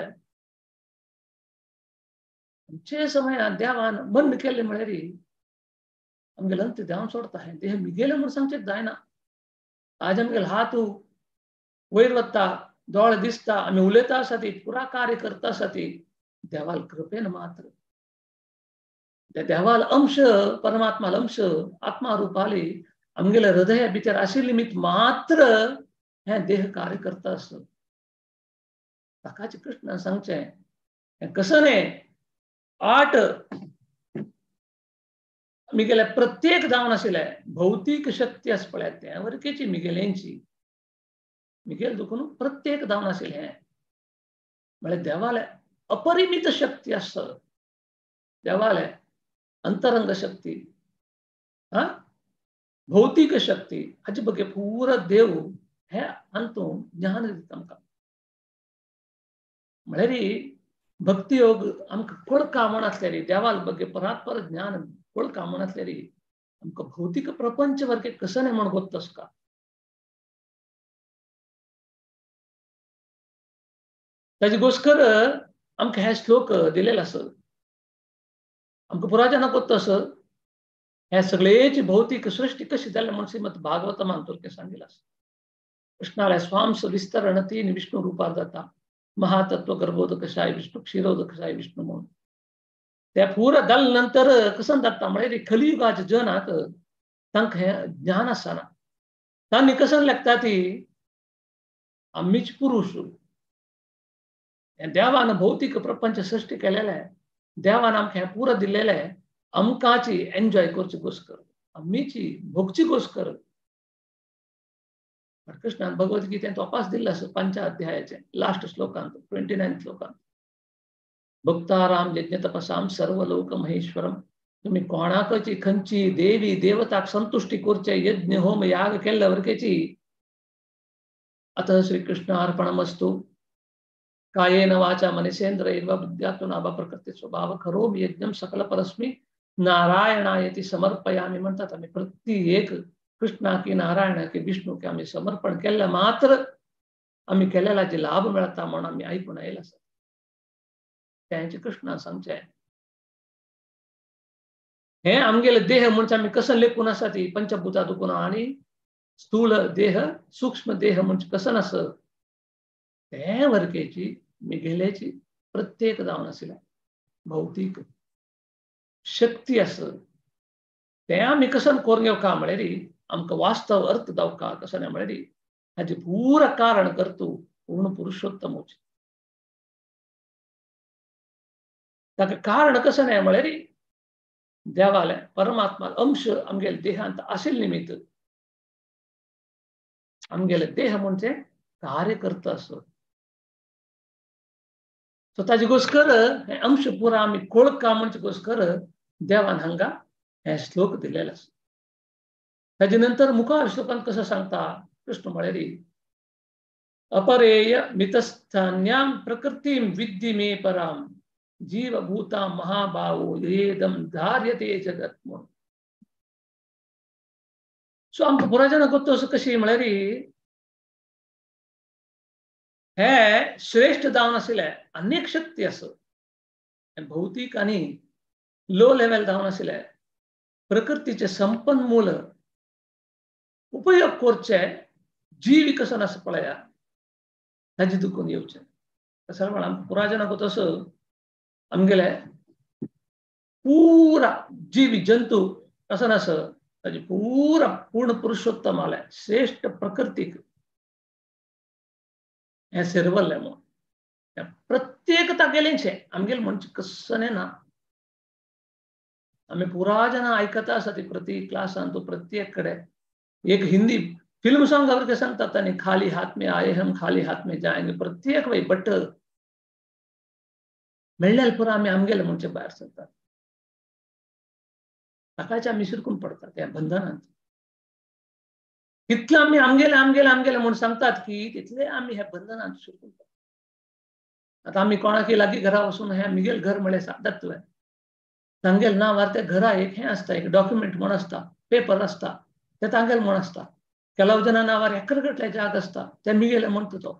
आमचे समय देवान बंद केले म्हळ्यार आमगेले अंत देवान सोडता हे देह मिगेले म्हणून सांगचे जायना आज आमगेले हात वयर वता दोळ दिसता आम्ही उलयता आसा ती पुरा कार्य करता आसा ती देवाल कृपेन मात्र त्या देवाल अंश परमात्माल अंश आत्मा रूपाली आमगेले हृदय भितर आशिल्ली निमित्त मात्र हे देह कार्य करता असत ताकाच कृष्णान सांगचे हे कसं न्ही 8 मिगेले प्रत्येक जावन आशिल्ले भौतिक शक्ती आस पळय त्या वरकेची मिगेलेंची मिगेल दुखून प्रत्येक जावन आशिल्ले म्हळ्यार देवाले अपरिमित शक्ती आसता देवाले अंतरंग शक्ती भौतिक शक्ती हाचे बगे पूरा देव हे अंतू ज्ञान दिता आमकां म्हळ्यार भक्ती योग आमकां कळका म्हणसल्यार देवाल बगे परात्पर ज्ञान कळका म्हणसल्यार आमकां भौतिक प्रपंच वरके कसं नाही म्हण गोत्तसका ताजे गोस्कर आमकां हे श्लोक दिलेले आसत आमकां पुराजांना गोत्तस हे सगळेची भौतिक सृष्टी कशी जाली म्हणून श्रीमद भागवतमान तुमकां सांगिल्लें आसा कृष्णाले स्वांश विस्तरण 3 विष्णू रूपार जाता महातत्व गर्भोदकशाय विष्णू क्षीरोदकशाय विष्णू म्हणून त्या पूरा जाल नंतर कसं जाता म्हळ्यार कलियुगाच्या जनाक तांकां हे ज्ञान आसना तांणी कसं लागता ती आम्हीच पुरुष देवान भौतिक प्रपंच सृष्टी केलेले देवान आमकां हे पूरा दिलेले आमकांची एन्जॉय करची गोस्कर आम्हीची भोगची गोस्कर कृष्णान भगवद्गीतेंत वापस दिल्ले आसा 5 अध्यायाचे लास्ट श्लोकांत 29 श्लोकांत भक्ताराम यज्ञ तपसाम सर्वलोक महेश्वरम तुम्ही कोणाकची खंयची देवी देवताक संतुष्टी करचे यज्ञ होम याग केल्ले वरकेची अतः श्रीकृष्ण अर्पणमस्तु कायेन वाचा मनसेन्द्रियैर्वा बुद्ध्यात्मना वा प्रकृती स्वभाव करोमि यज्ञं सकल परस्मै नारायणायति समर्पयामि म्हणतात आम्ही प्रत्येक कृष्णा की नारायण की विष्णू की आम्ही समर्पण केलं मात्र आम्ही केलेला जे लाभ मिळता म्हणून आम्ही ऐकून येईल असं त्यांचे कृष्णा सांगचे हे आमगेले देह म्हणजे आम्ही कसं लेखून असा ती पंचभूता दुखून आणि स्थूल देह सूक्ष्म देह म्हणजे कसं नसं ते वरकेची मिगेलेची प्रत्येक जावन आशिल्ले भौतिक शक्ती असं ते आम्ही कसं करून घेवका म्हळ्यार आमकां वास्तव अर्थ जावका कसं नाही म्हळ्यार हाचे पूरा कारण करतो पूर्ण पुरुषोत्तम ताका कारण कसं नाही म्हळ्यार देवाले परमात्मा अंश आमगेले देहांत आशिल्ले निमित्त आमगेले देह म्हणजे कार्य करता असो सो ताजे गोस्कर हे अंश पुरा आम्ही कळका म्हणजे गोस्कर देवान हांगा हे श्लोक दिलेले आसा ताजे नंतर मुखार श्लोकांत कसं सांगता कृष्ण म्हळ्यार अपरेय मितस्थान्यां प्रकृतीं विद्धि मे पराम जीवभूता महाभावो येदम धार्यते जगत म्हणून सो आमकां पुराजांना गोत्तो असो कशी म्हळ्यार हे श्रेष्ठ जावन आशिल्ले अनेक शक्ती आसत भौतिक आणि लो लेवल जावन आशिल्ले प्रकृतीचे संपन्मूल उपयोग करचे जीव विकसन असं पळया ताजे दुखून येवचे कसं म्हणा पुराजांना गोत्तो असो आमगेले पूरा जीव जंतू कसं नसं ताजे पूरा पूर्ण पुरुषोत्तम आले श्रेष्ठ प्रकृतीक हे सेरवल्ले म्हणून प्रत्येकता गेलेंचे आमगेले म्हणजे कसं ना आम्ही पुरा जन ऐकता असत प्रति क्लास आणतो प्रत्येक कडे एक हिंदी फिल्म सॉन्ग ಅವ್ರಿಗೆ सांगतात आणि खाली हाथ में आए हम खाली हाथ में जाएंगे प्रत्येक वेळी बट मिळण्याला पुरा आम्ही आमगेला म्हणजे बाहेर सरतात सकाळच्या आम्ही शिरकून पडतात या बंधनात तिथलं आम्ही आमगेला म्हणून सांगतात की तिथले आम्ही ह्या बंधनात शिरकून पडतो आता आम्ही कोणाकी लागी घरा बसून ह्या मिगेल घर मिळे साधत सांगेल ना वारते घरा एक हे असता एक डॉक्युमेंट म्हण असता पेपर असता ते तांगेल म्हण असता ಕೆಲವು ಜನ ನಾವಾರ ಎಕರೆಗಟ್ಟಲೆ ಜಾಗ असता त्या मिगेले म्हणतो तो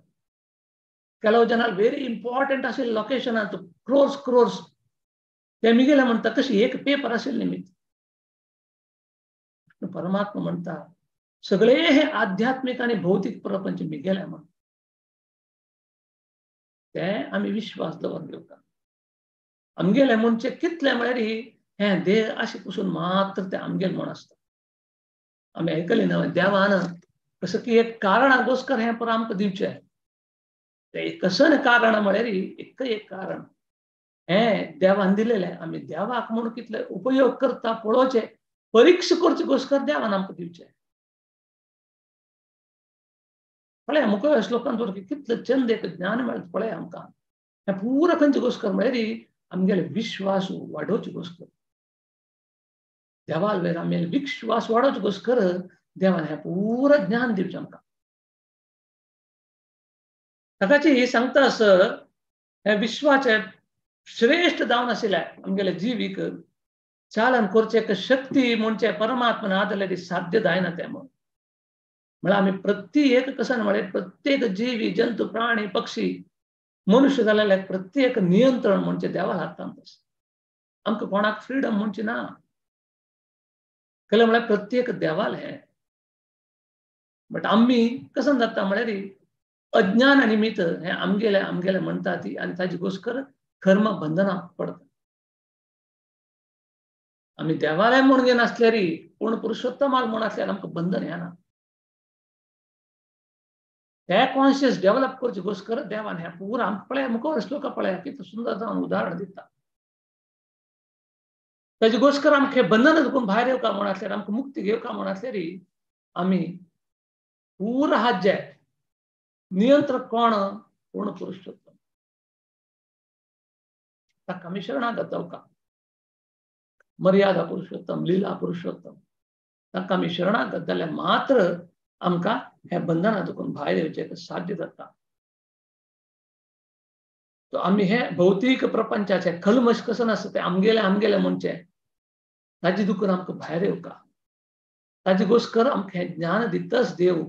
ಕೆಲವು ಜನ व्हेरी इंपॉर्टंट असेल लोकेशन आणतो क्रोर्स त्या मिगेले म्हणतात कशी एक पेपर असेल निमित्त परमात्मा म्हणतात सगळे हे आध्यात्मिक आणि भौतिक प्रपंच मिगेले म्हण ते आम्ही विश्वास दवरून घेऊका आमगेले म्हणचे कितले म्हळ्यार हे देह अशी पासून मात्र ते आमगेल म्हण असता आम्ही ऐकले ना देवान कसं की एक कारणागोस्कर हे पर आमकां दिवचें ते कसं कारण म्हळ्यार एक कारण हे देवान दिलेलें आमी देवाक म्हणून कितले उपयोग करता पळोवचे परीक्षा करचे गोस्कर देवान आमकां दिवचें पळय मुखार श्लोकांत कितले चंद एक ज्ञान मेळटा पळय आमकां हे पुरा खंयचे गोस्कर म्हळ्यार आमगेले विश्वास वाडोवचे गोस्कर देवाल वेर आम्ही विश्वास वाढवचे गोस्कर देवान हे पूरा ज्ञान दिवचें आमकां ताकाची सांगता असं हे विश्वाचे श्रेष्ठ जावन आशिल्ले आमगेले जिवीक चालन करचे शक्ती म्हणजे परमात्मान आदलेली साध्य जायना ते म्हळ्यार आमी प्रत्येक कसन म्हळ्यार प्रत्येक जीवी जंतू प्राणी पक्षी मनुष्य जालेले प्रत्येक नियंत्रण म्हणजे देवा हातांत आसा आमकां कोणाक फ्रीडम म्हणजे ना केले म्हळ्यार प्रत्येक देवाल हे बट आम्ही कसं जाता म्हळ्यार अज्ञान निमित्त हे आमगेले म्हणटा ती आनी ताजे घोस्कर कर्म बंधना पडता आम्ही देवालय म्हूण घेवन आसल्यार पूर्ण पुरुषोत्तमाल म्हूण आसल्यार आमकां बंधन येना हे कॉन्शियस डेव्हलप करचे घोस्कर देवान हे पुरा पळय मुखार श्लोक पळय कितें सुंदर जावन उदाहरण दिता ताजे घोस्कर आमकां बंधन दुखून भायर येवका म्हूण आसल्यार आमकां मुक्ती घेवका म्हूण आसल्यार आमी पूरा हात जे नियंत्रक कोण पूर्ण पुरुषोत्तम ताका आमी शरणागत जावका मर्यादा पुरुषोत्तम लीला पुरुषोत्तम ताका आमी शरणागत जाल्यार मात्र आमकां हे बंधना दुखून भायर येवचें साध्य जाता तो आमी हे भौतीक प्रपंचाचे कल्मश कसं आसता ते आमगेले म्हणचे ताजे दुखून आमकां भायर येवका ताजे घोस्कर आमकां हे ज्ञान दिताच देव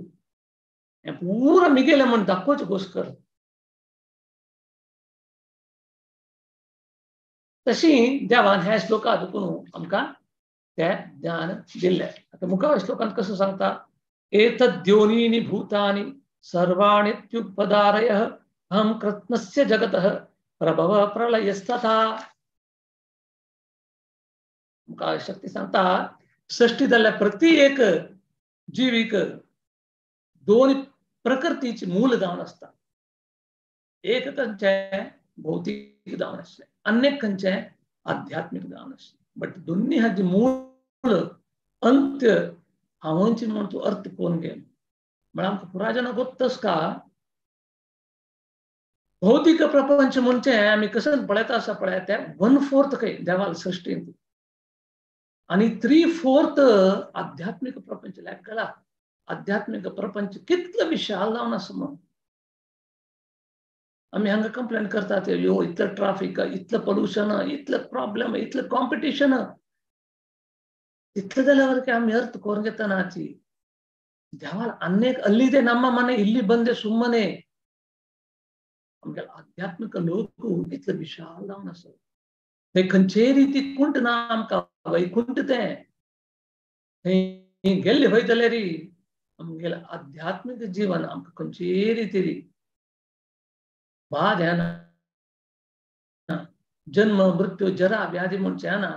हे पुरा मिगेले म्हण दाखोवचे घोस्कर तशी देवान ह्या श्लोका दुखून आमकां ते ज्ञान दिल्लें आता मुखार श्लोकांत कसं सांगता एतद्योनीनि भूतानि सर्वाणित्युपदारयः अहं कृत्स्नस्य जगतः प्रभवः प्रलयस्तथा मुखार शक्ती सांगता सृष्टी जाल्ल्या प्रति एक जिवीक दोन प्रकृतीचे मूल जावन आसता एक खंयचें भौतीक जावन आसलें अन्य खंयचें आध्यात्मिक जावन आसलें बट दोन्ही हाचे मूल अंत्य हांवची म्हूण तूं अर्थ कोण घे म्हळ्यार आमकां पुराजना गोत्तस का भौतीक प्रपंच म्हणजे आमी कसं पळयता आसा पळय ते 1/4 खंय देवाल सृश्टींत आणि 3/4 आध्यात्मिक प्रपंच लेखला आध्यात्मिक प्रपंच कितलं विशाल जावन आसा म्हणून आमी हांगा कंप्लेन करतात यो इतलं ट्रॅफिक इतलं पोल्यूशन इतलं प्रॉब्लेम इतलं कॉम्पिटिशन इतलं जाल्यार वरके आमी अर्थ कोरून घेतनाची देवाल अनेक अಲ್ಲಿದೆ ನಮ್ಮ ಮನೆ ಇಲ್ಲಿ ಬಂದೆ ಸುಮ್ಮನೆ आमगे आध्यात्मिक लोक इतलं विशाल जावन आसा ते खंयचे रीती कुंट ना आमकां वैकुंठ ते गेल्ले खंय जाल्यार आमगेलें आध्यात्मिक जीवन आमकां खंयचे रीती बाद येना जन्म मृत्यू जरा व्याधी म्हणचे येना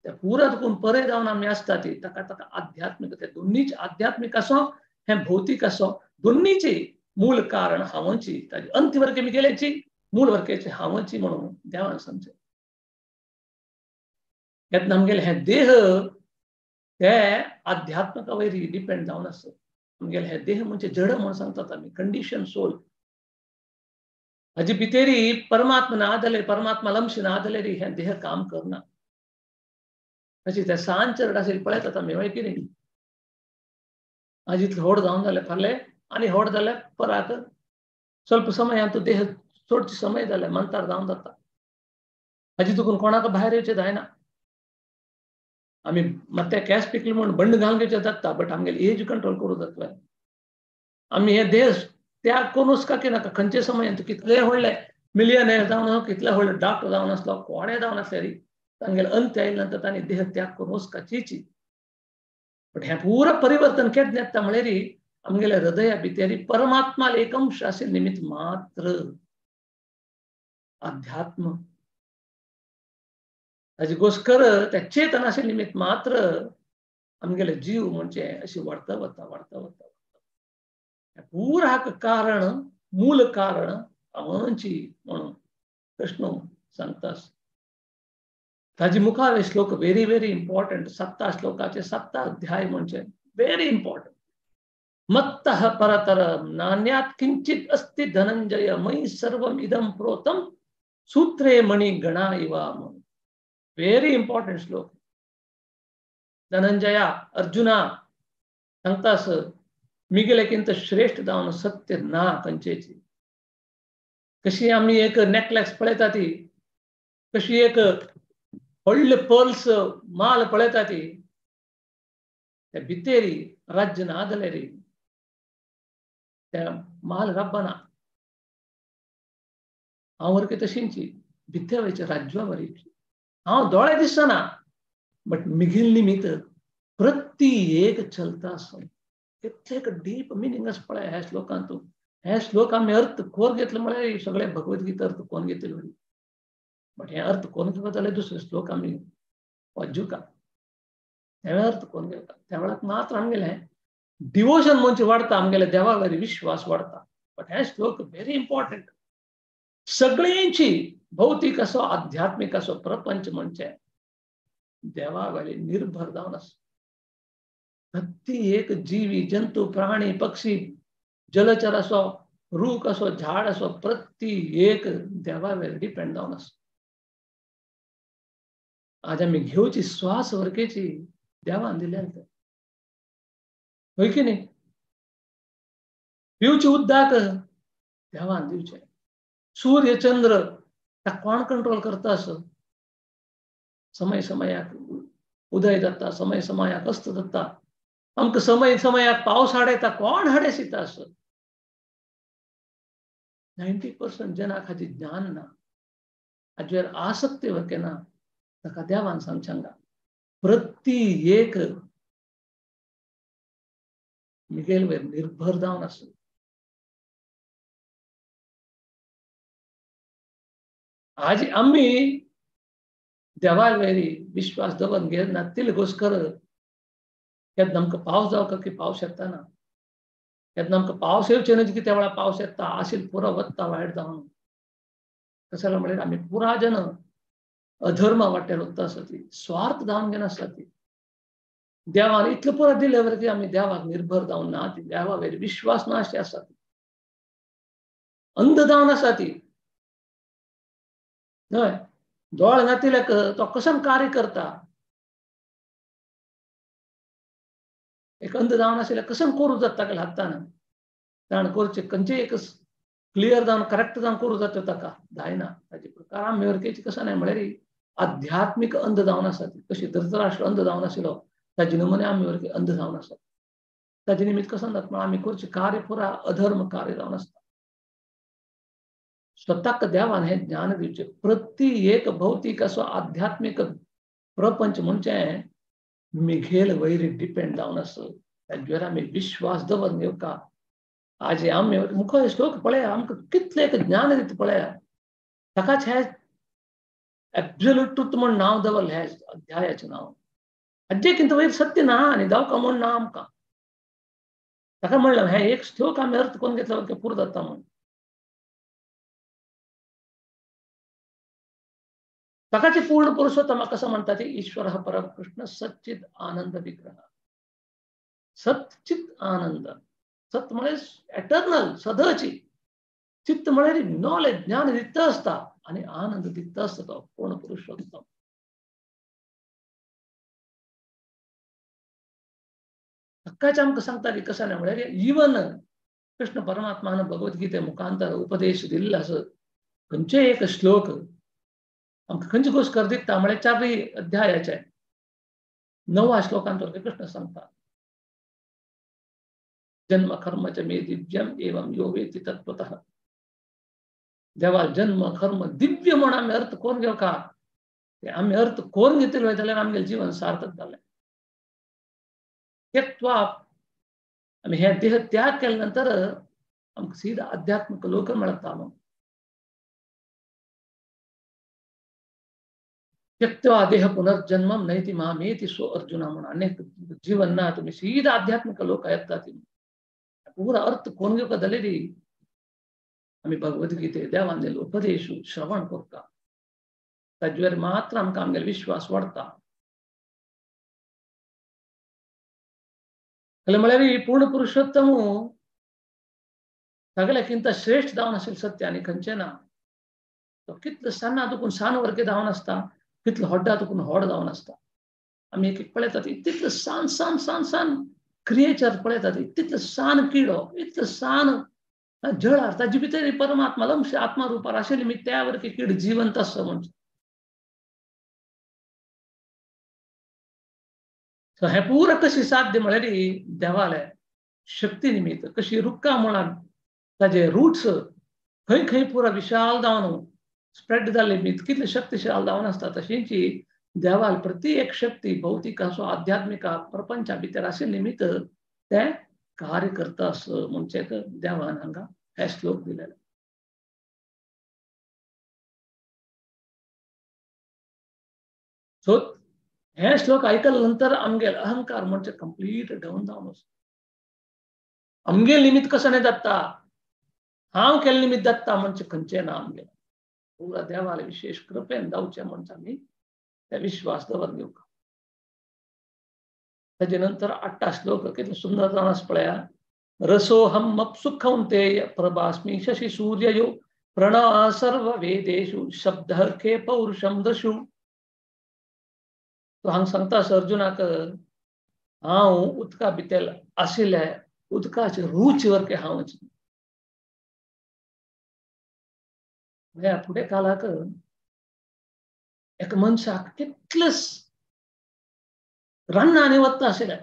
ते पुरा दुखून परे जावन आमी आसता ती ताका आध्यात्मिक ते दोन्हीच आध्यात्मिक आसो हे भौतीक आसो दोन्हीची मूल कारण हांवची ताजी अंत्यवर्गे मी गेल्याची मूल वर्गाची हांवची म्हणून देवान समजे यात आमगेले हे देह ते अध्यात्मिका वयरी डिपेंड जावन आसा. आमगेले हे देह म्हणजे जड म्हणून सांगतात आमी, कंडिशन सोल. हाजे भितरी परमात्मा ना जाल्यार परमात्मा अंश ना जाल्यार हे देह काम करना. अशी त्या सांचर असेल पळयतात आमी, वय की न्ही. आज इतलें व्हड जावन जाल्यार फाल्यां आनी व्हड जाल्यार पराक ಸ್ವಲ್ಪ ಸಮಯ तो देह चडचो समय जाल्यार मंतार जावन जाता. हाजी तुकून कोणाक भायर येवचें जायना. आमी मात्ते केंस पिकले म्हूण बंड घालून घेवचें जाता, बट आमगेली एज कंट्रोल करूं जातले. आमी हे देह त्याग करूंच काय नाका. खंयचे समय कितले व्हडले मिलियनेर जावन कितले व्हडले डॉक्टर जावन आसलो, कोणे जावन आसले, तांगेले अंत आयले नंतर तांणी देह त्याग करून वचपाची. बट हे पूरा परिवर्तन केद येता म्हळ्यार आमगेल्या हृदया भितर परमात्मा एक अंश असेल निमित्त मात्र अध्यात्म हाजे घोस्कर त्या चेतन असेल निमित्त मात्र आमगेले जीव म्हणजे अशी वाडता वता वाडता वता. पूरा कारण मूल कारण अवंची म्हणून कृष्ण सांगता. ताजे मुखावे श्लोक व्हेरी व्हेरी इम्पॉर्टंट. 7 श्लोकाचे 7 अध्याय म्हणजे व्हेरी इम्पॉर्टंट. मत्तः परतरम नान्यात् किंचित अस्ति धनंजय मयि सर्वम इदं प्रोतम सूत्रे मणि गणा इव. व्हेरी इम्पॉर्टंट श्लोक. धनंजया अर्जुना सांगतास मिगेलेकिंत श्रेष्ठ जावन सत्य ना खंयचेची. कशी आमी एक नेकलेस पळयता ती, कशी एक व्हडले पर्ल्स माल पळयता ती, त्या भितरी राज्य ना जाल्यार त्या माल रब्बना. हांव वरके तशींची भितर वयचे राज्य वरीची. हांव दोळे दिसना बट मिगिल निमित्त प्रति एक चलता आसा. कितले एक डीप मिनिंग आसा पळय ह्या श्लोकांतून. हे श्लोक आमी अर्थ कोर घेतले म्हळ्यार सगळे भगवद्गीता अर्थ कोण घेतले वरी. बट हे अर्थ कोण घेवता जाल्यार दुसरे श्लोक आमी वाजू का. त्या अर्थ कोण घेवता त्या वेळाक मात्र आमगेले डिवोशन म्हणजे वाढता, आमगेले देवा वरी विश्वास वाढता. बट हे श्लोक व्हेरी इम्पॉर्टंट. सगळ्यांची भौतिक असो आध्यात्मिक असो प्रपंच म्हणजे देवा वरी निर्भर जावन आसा. प्रति एक जीवी जंतू प्राणी पक्षी जलचर असो रूख असो झाड असो प्रति एक देवा वयर डिपेंड जावन आसा. आज आमी घेवची श्वास वरकेची देवान दिल्यान ते, होय की न्ही. पिवचे उदक देवान दिवचे. सूर्य चंद्र कोण कंट्रोल करता असो. समय समयाक उदय जाता, समय समयाक अस्त जाता. आमकां समय समयाक पावस हाडयता कोण हाडयसिता असो. 90% जनाक हाजी ज्ञान ना, हाजेर आसक्ती वरके ना. ताका देवान सांगचांगा प्रति एक मिगेल वयर निर्भर जावन आसा. आज आमी देवा वयरी विश्वास दवरून घेना तिल घोस्कर केन्ना आमकां पावस जावं की पावस येता ना. केन्ना आमकां पावस येवचे न्हय की त्या वेळार पावस येता. आशील पुरो वत्ता वायट जावन. कशें म्हळ्यार आमी पुरा जन अधर्म वाटेर वता आसा ती, स्वार्थ जावन घेवन आसा ती. देवान इतलें पुरो दिले वरती आमी देवाक निर्भर जावन ना. ती देवा वयर विश्वास ना अशी आसा ती. अंध जावन आसा ती. न्हय दोळ नातिल्याक तो कसन कार्य करता. एक अंध जावन आसल्यार कसन करूं जाता ताका हातान. ताण करचें खंयचें एक क्लियर जावन करेक्ट जावन करूं जाता ताका जायना. ताजे प्रकार आमी वरकेची कसा नाही म्हळ्यार आध्यात्मिक अंध जावन आसा ती. कशी धृतराष्ट्र अंध जावन आशिल्लो ताजे नमुने आमी वरके अंध जावन आसा. ताजे निमित्त कसन जाता म्हळ्यार आमी करचें कार्य पुरा अधर्म कार्य जावन आसता. स्वताक देवान हे ज्ञान दिवचे. प्रति एक भौतिक असो आध्यात्मिक प्रपंच म्हणजे मिघेल वयर डिपेंड जावन आसा. ताजेर आमी विश्वास दवरून येवका. आज आमी मुखार श्लोक पळया आमकां कितले एक ज्ञान दिता पळया. ताकाच हे एब्सोल्यूट ट्रुथ म्हूण नांव दवरलें हे अध्यायाचें नांव. हाजेकिंत वयर सत्य ना आनी जावका म्हूण ना आमकां. ताका म्हणलें हे एक श्लोक आमी अर्थ करून घेतलो की पुरो जाता म्हूण. ताकाचे पूर्ण पुरुषोत्तम कसं म्हणतात ईश्वर परम कृष्ण सच्चित आनंद विग्रह. सच्चित आनंद, सत म्हळे एटर्नल सदाची, चित्त म्हळे नॉलेज ज्ञान दिता असता आणि आनंद दिता असता तो पूर्ण पुरुषोत्तम. हक्काचे आमकां सांगता की कसं नाही म्हळ्यार इवन कृष्ण परमात्मान भगवद्गीते मुखांतर उपदेश दिल्लो आसत. खंयचेय एक श्लोक आमकां खंयची गोश्ट कर दिता म्हळ्यार 4 अध्यायाचे 9 श्लोकांत कृष्ण सांगता जन्म कर्म च मे दिव्यम एवं यो वेति तत्वतः. देवा जन्म कर्म दिव्य म्हणून आम्ही अर्थ कोण घेऊ का, आम्ही अर्थ कोण घेतलो जाल्यार आमगे जीवन सार्थक जालें. त्यक्त्वा आम्ही हे देह त्याग केल्यानंतर आमकां सीधा आध्यात्मिक लोक मेळटा. मग त्यक्त्वा देह पुनर्जन्मम नैति मामेति सो अर्जुना म्हणून अनेक जीवन ना तुम्ही सीधा आध्यात्मिक लोक येतात. पूरा अर्थ कोण घेऊ का जाल्यार आम्ही भगवद्गीते देवान दिल्लो उपदेश श्रवण करता. ताजेर मात्र आमकां आमगेलो विश्वास वाडटा. म्हळ्यार पूर्ण पुरुषोत्तम सगळ्याकिंत श्रेष्ठ जावन आशिल्लें सत्य आनी खंयचें ना. तो कितलो सान्ना तुकून सान वरके जावन आसता, कितलो हड्डा तुकून व्हड जावन आसता. आमी एक पळयतात इतलो San San San San creature पळयतात, इतलो सान किडो, इतलो सान जळ ताजे भितर परमात्मा लंश आत्मा रुपार आशिल्ली मी त्या वरके किड जिवंत आसता म्हणजे. हे पूरा कशी साध्य म्हळ्यार देवाले शक्ती निमित्त कशी रुक्का मुळान ताजे रूट्स खंय खंय पुरा विशाल जावन स्प्रेड जाल्ले कितले शक्तिशाल जावन आसता. तशींची देवाल प्रति एक शक्ती भौतिक आसो आध्यात्मिक प्रपंचा भितर आशिल्ले निमित्त ते कार्य करता असं म्हणजे देवान हांगा हे श्लोक दिलेले. सो हे श्लोक ऐकल्या नंतर आमगेल अहंकार म्हणजे कंप्लीट डाऊन जावन वचता. आमगेल निमित्त कसं नाही जाता, हांव केल्ले निमित्त जाता म्हणजे खंयचें ना. आमगेल पुरा देवाले विशेष कृपेन जावचें म्हणजे आमी ते विश्वास दवर घेवंक. ताजे नंतर 8 श्लोक कितले सुंदर जावन आसा पळया. रसोहम मप्सु कौन्तेय प्रभास्मि शशि सूर्ययो प्रणव सर्व वेदेषु शब्दः खे पौरुषम दशु. तो हांगा सांगता अर्जुनाक हांव उदका भितर आशिल्ले उदकाचे रूच वरके हांव. फुडें काळाक एक मनशाक कितलेच रान्नांनी वता आशिल्ले,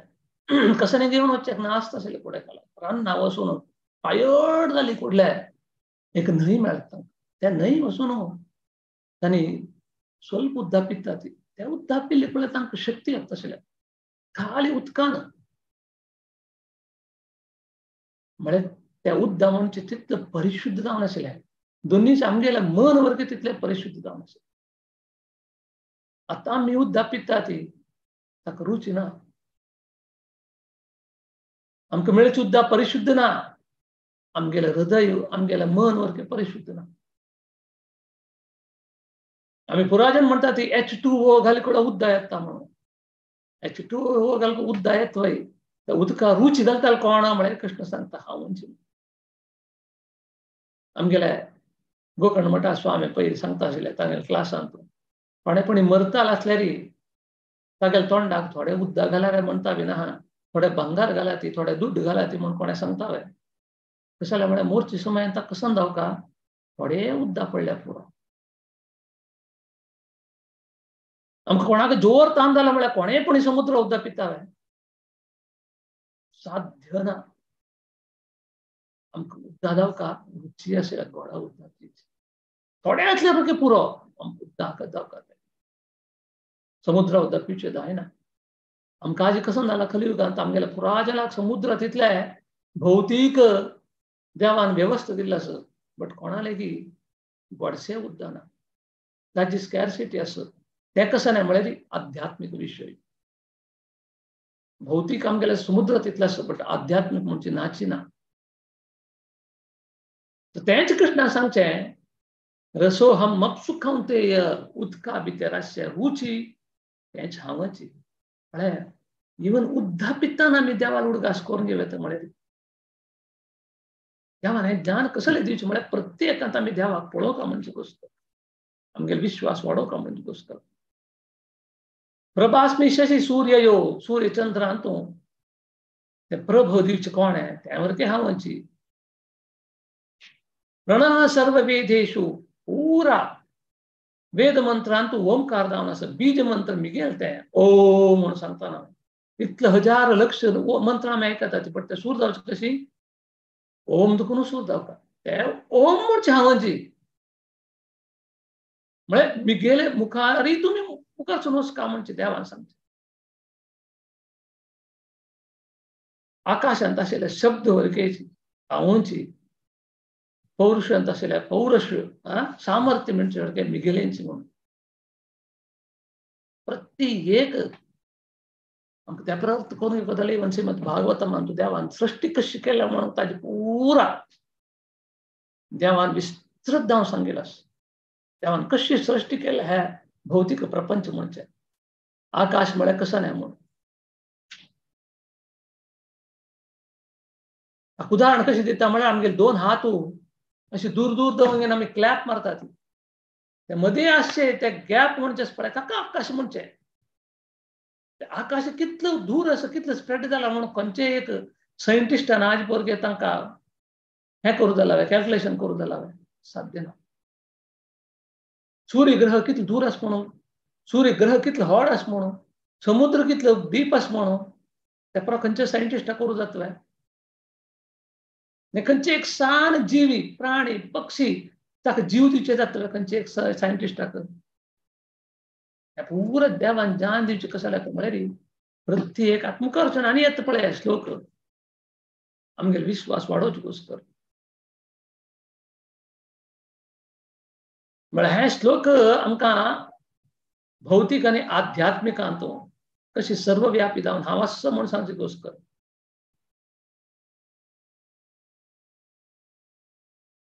कसं घेवन वचचें नासता आशिल्लें. फुडें काळाक रान्ना वचून टायर्ड जाली फुडले एक न्हंय मेळटा. त्या न्हंय वचून तांणी स्वल्प उदक पिता. त्या उदक पिल्ले पळय तांकां शक्ती येता आशिल्ले खाली उदकान. म्हळ्यार त्या उदक म्हणजे तितलें परिशुद्ध जावन आशिल्लें. दोनीच आमगेले मन वरके तितलें परिशुद्ध जावन आशिल्लें. आतां आमी उदक पिता ताका रुची ना. आमकां मेळचें उदक परिशुद्ध ना. आमगेलें हृदय आमगेलें मन वरके परिशुद्ध ना. आमी पुराजन म्हणटा ती H2O घाल करून उदक येता म्हणून. H2O घाल उदक येत वय त्या उदका रुची घालता कोणा म्हळ्यार कृष्ण सांगता हांव म्हणजे. आमगेले गोकर्ण मठा स्वामी पयलीं सांगता आशिल्ले तांगेले क्लासांत कोणेपणी मरताल आसल्यार तागेले तोंडाक थोडे उदक घाला रे म्हणटा बीन आहा, थोडे भांगार घाला ती, थोडे दूध घाला ती म्हणून कोणे सांगता वे. कशें जालें म्हळ्यार मोरचे समय ताका कसं जावका थोडे उदक पडल्या पुरो. आमकां कोणाक जोर ताण जाला म्हळ्यार कोणेपणी समुद्र उदक पिता वे साध्य ना. आमकां उदक जावका रुची आशिल्ल्या गोडा उदकाची थोडे आसले पळय पुरो उदक जावका. समुद्र उदक पिवचें जायना. आमकां आज कसं जाला कलियुगांत आमगेल्या पुराजनाक समुद्र तितले भौतीक देवान व्यवस्था दिल्लो आसत बट कोणा लेगीत गोडशें उदक ना. ताची स्कॅरसिटी आसत. ते कसं नाही म्हळ्यार आध्यात्मिक विशय. भौतीक आमगेले समुद्र तितले आसत बट आध्यात्मिक म्हणजे नाची ना. तेंच कृष्णाक सांगचें रसो हम मपसुखंतेय उदका बितेरास्य रुची त्यांची हावची म्हळे इवन उद्धा पित्ताना मी देवाला उडगास करून घेवे तर म्हळे देवान हे ज्ञान कसले दिवचे म्हळे प्रत्येकांत आमी देवाक पळोवका म्हणजे गोष्ट आमगे विश्वास वाडोवका म्हणजे गोष्ट प्रभास्मी शशी सूर्य यो सूर्य चंद्रांतू ते प्रभ दिवचे कोण आहे त्यावरती हावची प्रणः सर्व वेदेशु पूरा वेद मंत्रांतू ओंकार जावन आसा बीज मंत्र मिगेल ते ओम म्हणून सांगताना इतले हजार लक्ष मंत्र आमी आयकतात पण ते सूर जावचे कशी ओम दुखून सूर जावता ते ओम म्हणचे हावची म्हळ्यार मिगेले मुखारी तुमी मुखार वचका म्हणचे देवान सांगचे आकाशांत आशिल्ले शब्द वरकेची हावची पौरुषांत आशिल्ले पौरुष सामर्थ्य म्हणजे मिगेलेंची म्हणून प्रत्येक आमकां त्या प्रत करून बदल श्रीमद भागवतमांत देवान सृष्टी कशी केल्या म्हणून ताजी पुरा देवान विस्तृत जावन सांगिल्लो देवान कशी सृष्टी केल्या हे भौतिक प्रपंच म्हणजे आकाश म्हळ्यार कसं नाही म्हणून उदाहरण कशी दिता म्हळ्यार आमगे दोन हात अशी दूर दूर दवरून आमी क्लॅप मारतात ते मध्ये आसचे ते गॅप म्हणचे पळय ताका आकाश म्हणचे आकाश कितलो दूर आसा कितलो स्प्रेड जाला म्हणून खंयचे एक सायंटिस्टान आज परगे तांकां हे करूं जाला कॅल्क्युलेशन करूं जाला साध्य ना सूर्य ग्रह कितलो दूर आस म्हणून सूर्य ग्रह कितलो व्हड आस म्हणून समुद्र कितलो डीप आस म्हणून ते परत खंयचे सायंटिस्टा करूं जातले खंयचे एक सान जिवी प्राणी पक्षी ताका जीव दिवचे जातले खंयचे एक सायंटिस्टाक पूरा देवान जान दिवचे कसं जाता म्हळ्यार प्रत्येक मुखार वचून आनी येता पळय श्लोक आमगे विश्वास वाडोवचे घोस्कर म्हळ्यार हे श्लोक आमकां भौतीक आनी आध्यात्मिकांत कशी सर्वव्यापी जावन हांव आसा म्हूण सांगचे घोस्कर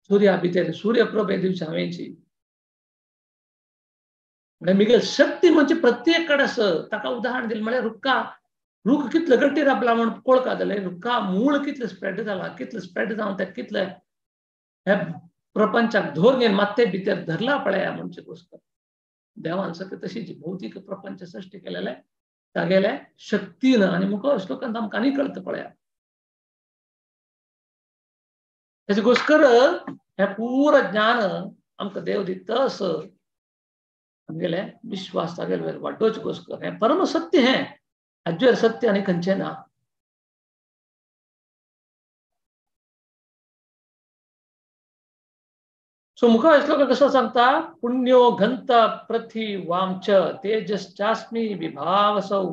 सूर्या भितर सूर्यप्रभे दिवची हांवेची मिगेल शक्ती म्हणजे प्रत्येक कಡೆ ताका उदाहरण दिलें म्हळ्यार रूख कितलो गट्टी राबला म्हणून पळोवका जाले रुखा मूळ कितले स्प्रेड जाला कितले स्प्रेड जावन ते कितले हे प्रपंचाक धोर घेवन माते भितर धरला पळय म्हणजे गोष्ट देवान सगळे तशी जी भौतिक प्रपंच सृष्टी केलेले तागेले शक्तीन आनी मुखार श्लोकांत आमकां आनी कळटा पळय त्याचे घोस्कर हे पूर्ण ज्ञान आमकां देव दिता आमगेले विश्वास तागेले वाडोवचे घोस्कर हे परम सत्य हे हाजेर सत्य आनी खंयचें ना सो मुखार श्लोक कसो सांगता पुण्यो घंत पृथ्वीवांच तेजश्चास्मि विभावसौ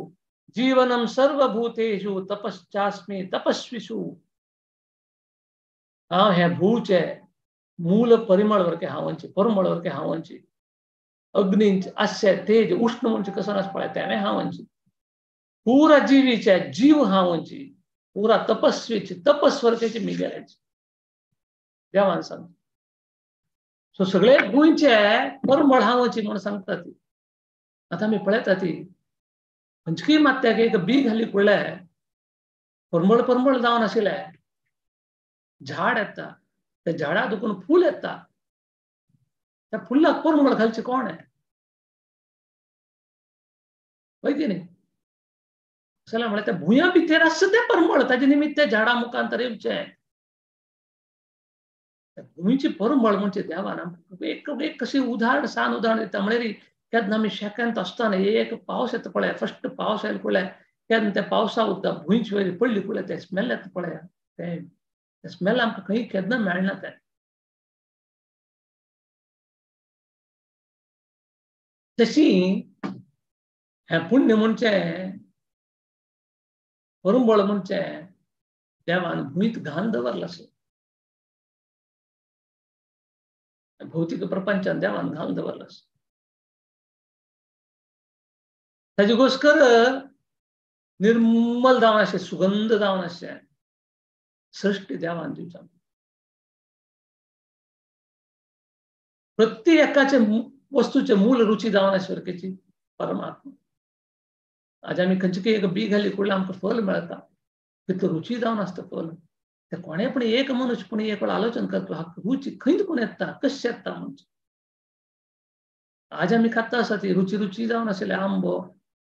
जीवनम सर्वभूतेषु तपश्चास्मि तपस्विषु हांव हे भूचे मूल परिमळ वरके हांवची परिमळ वरके हांवची अग्नि आस्य तेज उष्ण म्हणजे कसं आस पळय ते हांवची पूरा जीवीचे जीव हांवची पूरा तपस्वीची तपस्वर्तेची मिगेल्याची देवान सांग सो सगळे गोंयचे परिमळ हांवची म्हणून सांगता ती आता आमी पळयता ती खंयची मात्याक एक बी घाली पळय परिमळ परिमळ जावन आशिल्ले झाड येता त्या झाडा दुखून फूल येता त्या फुलाक परिमळ घालचे कोण आहे होय की न्ही चला म्हळ्यार त्या भुंया भितर आसता ते परिमळ ताजे निमित्त त्या झाडा मुखांतर येवचे भूमीची परिमळ म्हणजे देवान एक कशी उदाहरण सान उदाहरण दिता म्हळ्यार केन्ना आमी शेकांत आसतना एक पावस येता पळय फस्ट पावस आयलो पळय केन्ना त्या पावसा उदका भुंयची वयली पडली पळय ते स्मेल येता पळय ते स्मेल आमकां खंय केन्ना मेळना ते तशी हे पुण्य म्हणजे परिमळ म्हणजे देवान भुंयत घालन दवरला भौतिक प्रपंचान देवान घालन दवरला ताजे घोस्कर निर्मल जावन अशें सुगंध जावन अशें सृष्टी देवान दिवचा प्रत्येकाचे वस्तूचे मूल रुची जावनासारखेची परमात्मा. आज आम्ही खंयची एक बी घाली कुडला आमकां फल मेळटा, तितलो रुची जावन आसता फल. ते कोणे पण एक मनुष्य पण एक वेळ आलोचन करतो हा रुची खंय कोण येता, कशें येता म्हणून. आज आम्ही खाता आसा ती रुची रुची जावन आसले आंबो,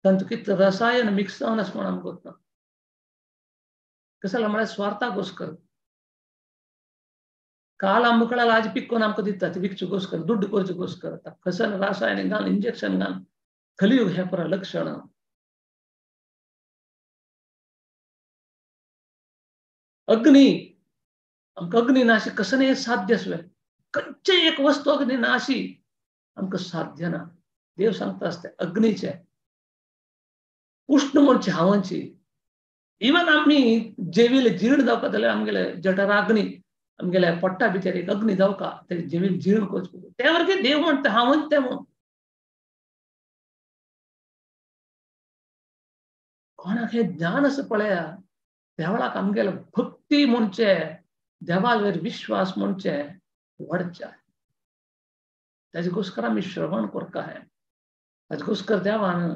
तांचो कितलो रसायन मिक्स जावन आसा म्हणून आमकां करता. कसं म्हळ्यार स्वार्थाकोस्कर. काल आंबो कळाला आज पिकोवन आमकां दिता ते विकचेकोस्कर, दुड्ड करचेकोस्कर. कसं रासायनिक घालून इंजेक्शन घालून कलियुग हे परा लक्षण. अग्नी आमकां अग्नी नाशी कसं नाही साध्य असवे. खंयचे एक वस्तू अग्नी नाशी आमकां साध्य ना. देव सांगता आसता अग्नीचे उष्ण म्हणचे हावांची. इवन आम्ही जेवील जीर्ण जावपा जाल्यार आमगेले जठराग्नी आमगेल्या पोट्टा भितर एक अग्नी जावका ते जेवील जीर्ण करचो. त्या वरगे देव म्हणटा हांवच ते म्हणून. कोणाक हे ज्ञान असं पळया त्या वेळाक आमगेलो भक्ती म्हणचे देवा वयर विश्वास म्हणचे वाडचे. ताजेकोस्कर आमी श्रवण करता हे. ताजेकोस्कर देवान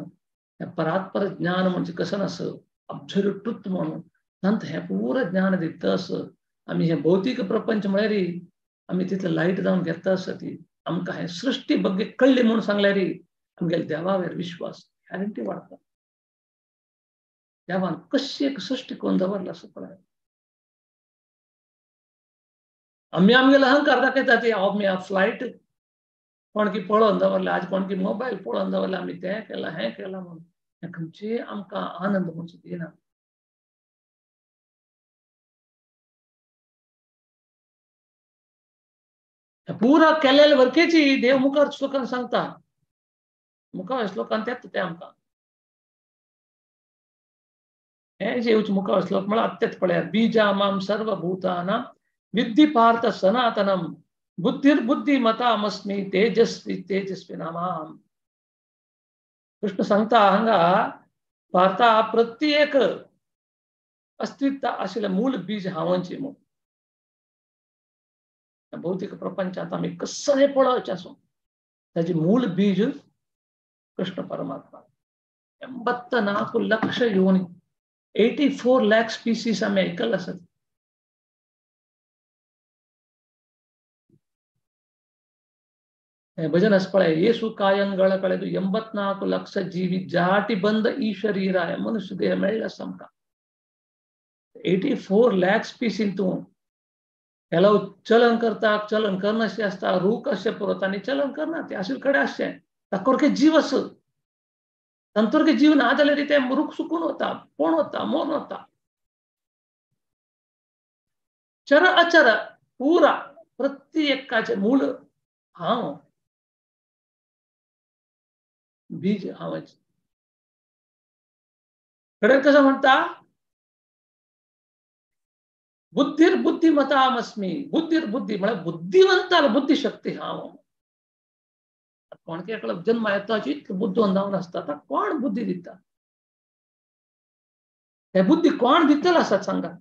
परात्पर ज्ञान म्हणजे कसं नसं अब्सोल्यूट ट्रुथ म्हणून नंतर हे पूर्ण ज्ञान दिता असं. आम्ही हे भौतिक प्रपंच म्हळ्यार आम्ही तितलं लाईट जावन घेता आसा ती आमकां हे सृष्टी बग्गे कळ्ळी म्हणून सांगल्यार आमगेल्या देवा वयर विश्वास गॅरंटी वाडता. देवान कशी एक सृष्टी करून दवरला असं पळय. आम्ही आमगेलो अहंकार दाखयता ती आमी फ्लायट कोणकी पळोवन दवरले, आज कोणकी मोबायल पळोवन दवरले, आमी तें केलां हें केलां म्हणून. हे खंयचे आमकां आनंद म्हणचे दिना. पुरा केलेल्या वर्केची देव मुखार श्लोकान सांगता. मुखार श्लोकान तेंच ते आमकां हे जेवच मुखार श्लोक म्हळ्यार अत्यंत पळयात. बीजामाम सर्वभूतानां विद्धि पार्थ सनातनम बुद्धिर्बुद्धिमतामस्मी तेजस्वी तेजस्विनामाम. कृष्ण सांगता हांगा भारता प्रत्येक अस्तित्व आशिल्लें मूल बीज हांवांची म्हणून. भौतिक प्रपंचात आम्ही कसं पळोवचें आसूं ताजी मूल बीज कृष्ण परमात्मा. 84 लक्ष योनी 84 लाख स्पीसीस आम्ही ऐकल आसत. ಭಜನ ಸ್ಪಳೆ ಯೇಸು ಕಾಯಂಗಳ ಕಳೆದು 84 ಲಕ್ಷ ಜೀವಿ ಜಾಟಿ ಬಂದ ಈ ಶರೀರ ಮನುಷ್ಯ ದೇಹ ಮೆಳ್ಳ ಸಂಕ 84 लाख स्पीसीस तू ಕೆಲವು चलन करता चलन करनाशे असता रूख असे पुरतानी चलन करना ते असे कडे असे तकोरके जीव अस तंतोरके जीव ना जाल्यार ते रूख सुकून होता कोण होता मोर होता चर अचर पूरा प्रत्येकाचे मूळ हांव बीज हांवाचे कडे कसं म्हणता बुद्धिर बुद्धिमतामस्मी बुद्धिर बुद्धी म्हणजे बुद्धिवंताला बुद्धिशक्ती हांव कोणके जन्म येताची बुद्धवंत जावन आसता कोण बुद्धी दिता हे बुद्धी कोण दितलो आसत सांगा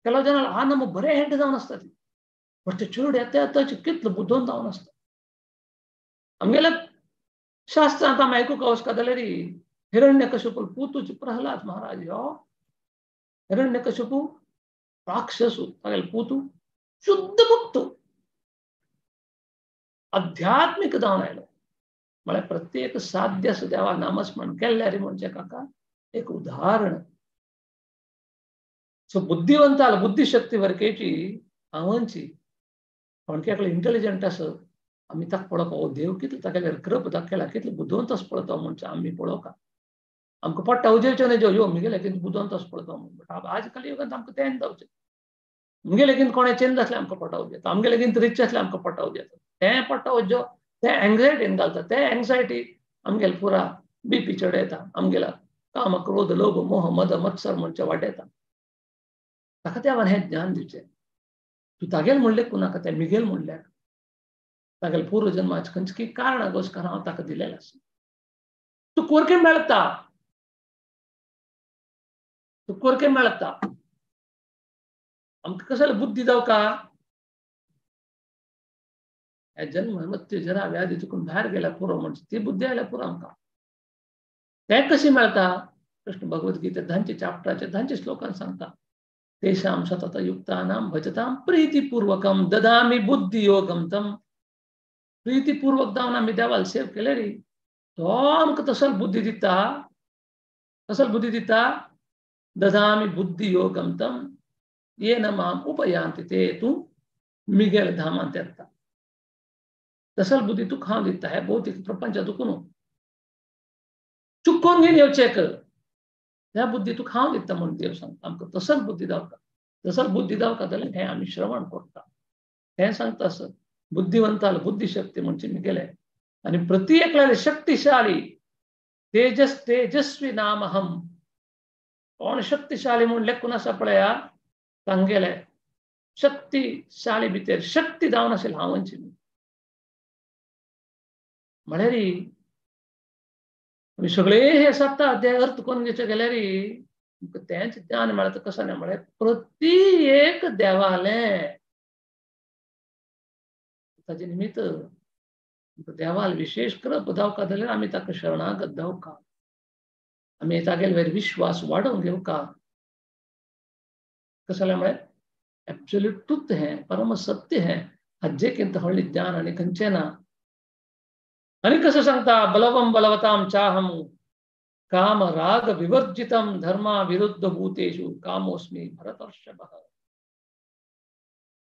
ಕೆಲವು ಜನ ಆ ನಮ್ಮ ಬರೇ ಹೆಡ್ जावन आसता ती पण ते चेडूं येता येताची कितलो बुद्धवंत जावन आसता आमगेल्या शास्त्रांत आमी आयकूंक वचता जाल्यार हिरण्यकशिपू पुतूची प्रल्हाद महाराज हो हिरण्यकशिपू राक्षसू तागेले पुतू शुद्ध भक्त आध्यात्मिक जावन आयलो म्हळ्यार प्रत्येक साध्य देवा नामस्मरण केल्यार म्हणजे काका एक उदाहरण सो बुद्धिवंताला बुद्धिशक्ती वरकेची हांवांची कोणके इंटेलिजंट आस आमी ताका पळोवपा ओ देव कितलो तागेले कृप दाखयला कितलो बुद्धवंत आस पळय तो म्हणजे आमी पळोवका आमकां पडटा उजेवचें न्हय यो म्हगेले लेगीत बुद्धवंत आस पळय तो म्हणटा आज काल युगांत आमकां तें जावचें म्हगे लेगीत कोणें चेंज आसलें आमकां पडटा उजेता आमगे लेगीत रिच आसलें आमकां पडटा उजेता तें पडटा उजो तें एंग्जायटीन घालता तें एंग्जायटी आमगेले पुरा बीपी चडयता आमगेला काम क्रोध लोभ मोह मद मत्सर म्हणचे वाडयता ताका देवान हें ज्ञान दिवचें तूं तागेल म्हणलें कुनाका तें मिगेल म्हणल्यार तागेले पूर्व जन्माचें खंयची कारणां गोश्ट हांव ताका दिलेलें आसा तूं कोरकें मेळटा तूं कोरकें मेळटा आमकां कसले बुद्धी जावका जन्म मृत्यू जरा व्याधी चुकून बाहेर गेला पुरो म्हणजे ती बुद्धी आयला पुरो आमकां ते कशी मेळटा कृष्ण भगवद्गीते धांचे चॅप्टराचे धांचे श्लोकान सांगता तेषां सतत युक्तानां भजतां प्रीतिपूर्वकं ददामि बुद्धी योगम तम प्रीतिपूर्वक जावन आमी देवाला सेव केले रे तो आमकां तसल बुद्धी दिता ददामि बुद्धी योगम तम येन माम उपयांति ते तू मिगेल धामान तेरता तसल बुद्धी तू हांव दिता हे भौतीक प्रपंच दुखून चुकोवन घेवन येवचेक ह्या बुद्धी तू हांव दिता म्हणून देव सांगता आमकां तसल बुद्धी दावता तसल बुद्धी दावता जाल्यार हें आमी श्रवण करता हें सांगता आसत बुद्धिवंताल बुद्धिशक्ती म्हणजे मिगेले आणि प्रति एकल्याले शक्तिशाली तेजस्वी नाम हम कोण शक्तिशाली म्हणून लेखून आसा पळया तांगेले शक्तिशाली भितर शक्ती जावन आशिल्ली हांवांची म्हळ्यार आमी सगळे हे सत्ता ते अर्थ करून घेवचे गेल्यार तेंच ज्ञान मेळता कसं नाही म्हळ्यार प्रति एक देवालें ताजे निमित्त देवाल विशेष करप जावका जाल्यार आमी ताका शरणागत जावका आमी तागेले विश्वास वाडोवन घेवका कसं जाल्यार म्हळ्यार एब्सोल्यूट ट्रुथ हें परम सत्य हें हाजेकिंत व्हडलें ज्ञान आनी खंयचें ना आनी कसं सांगता बलवम बलवताम चाहम काम राग विवर्जितम धर्मा विरुद्ध भूतेषु कामोस्मि भरतर्षभः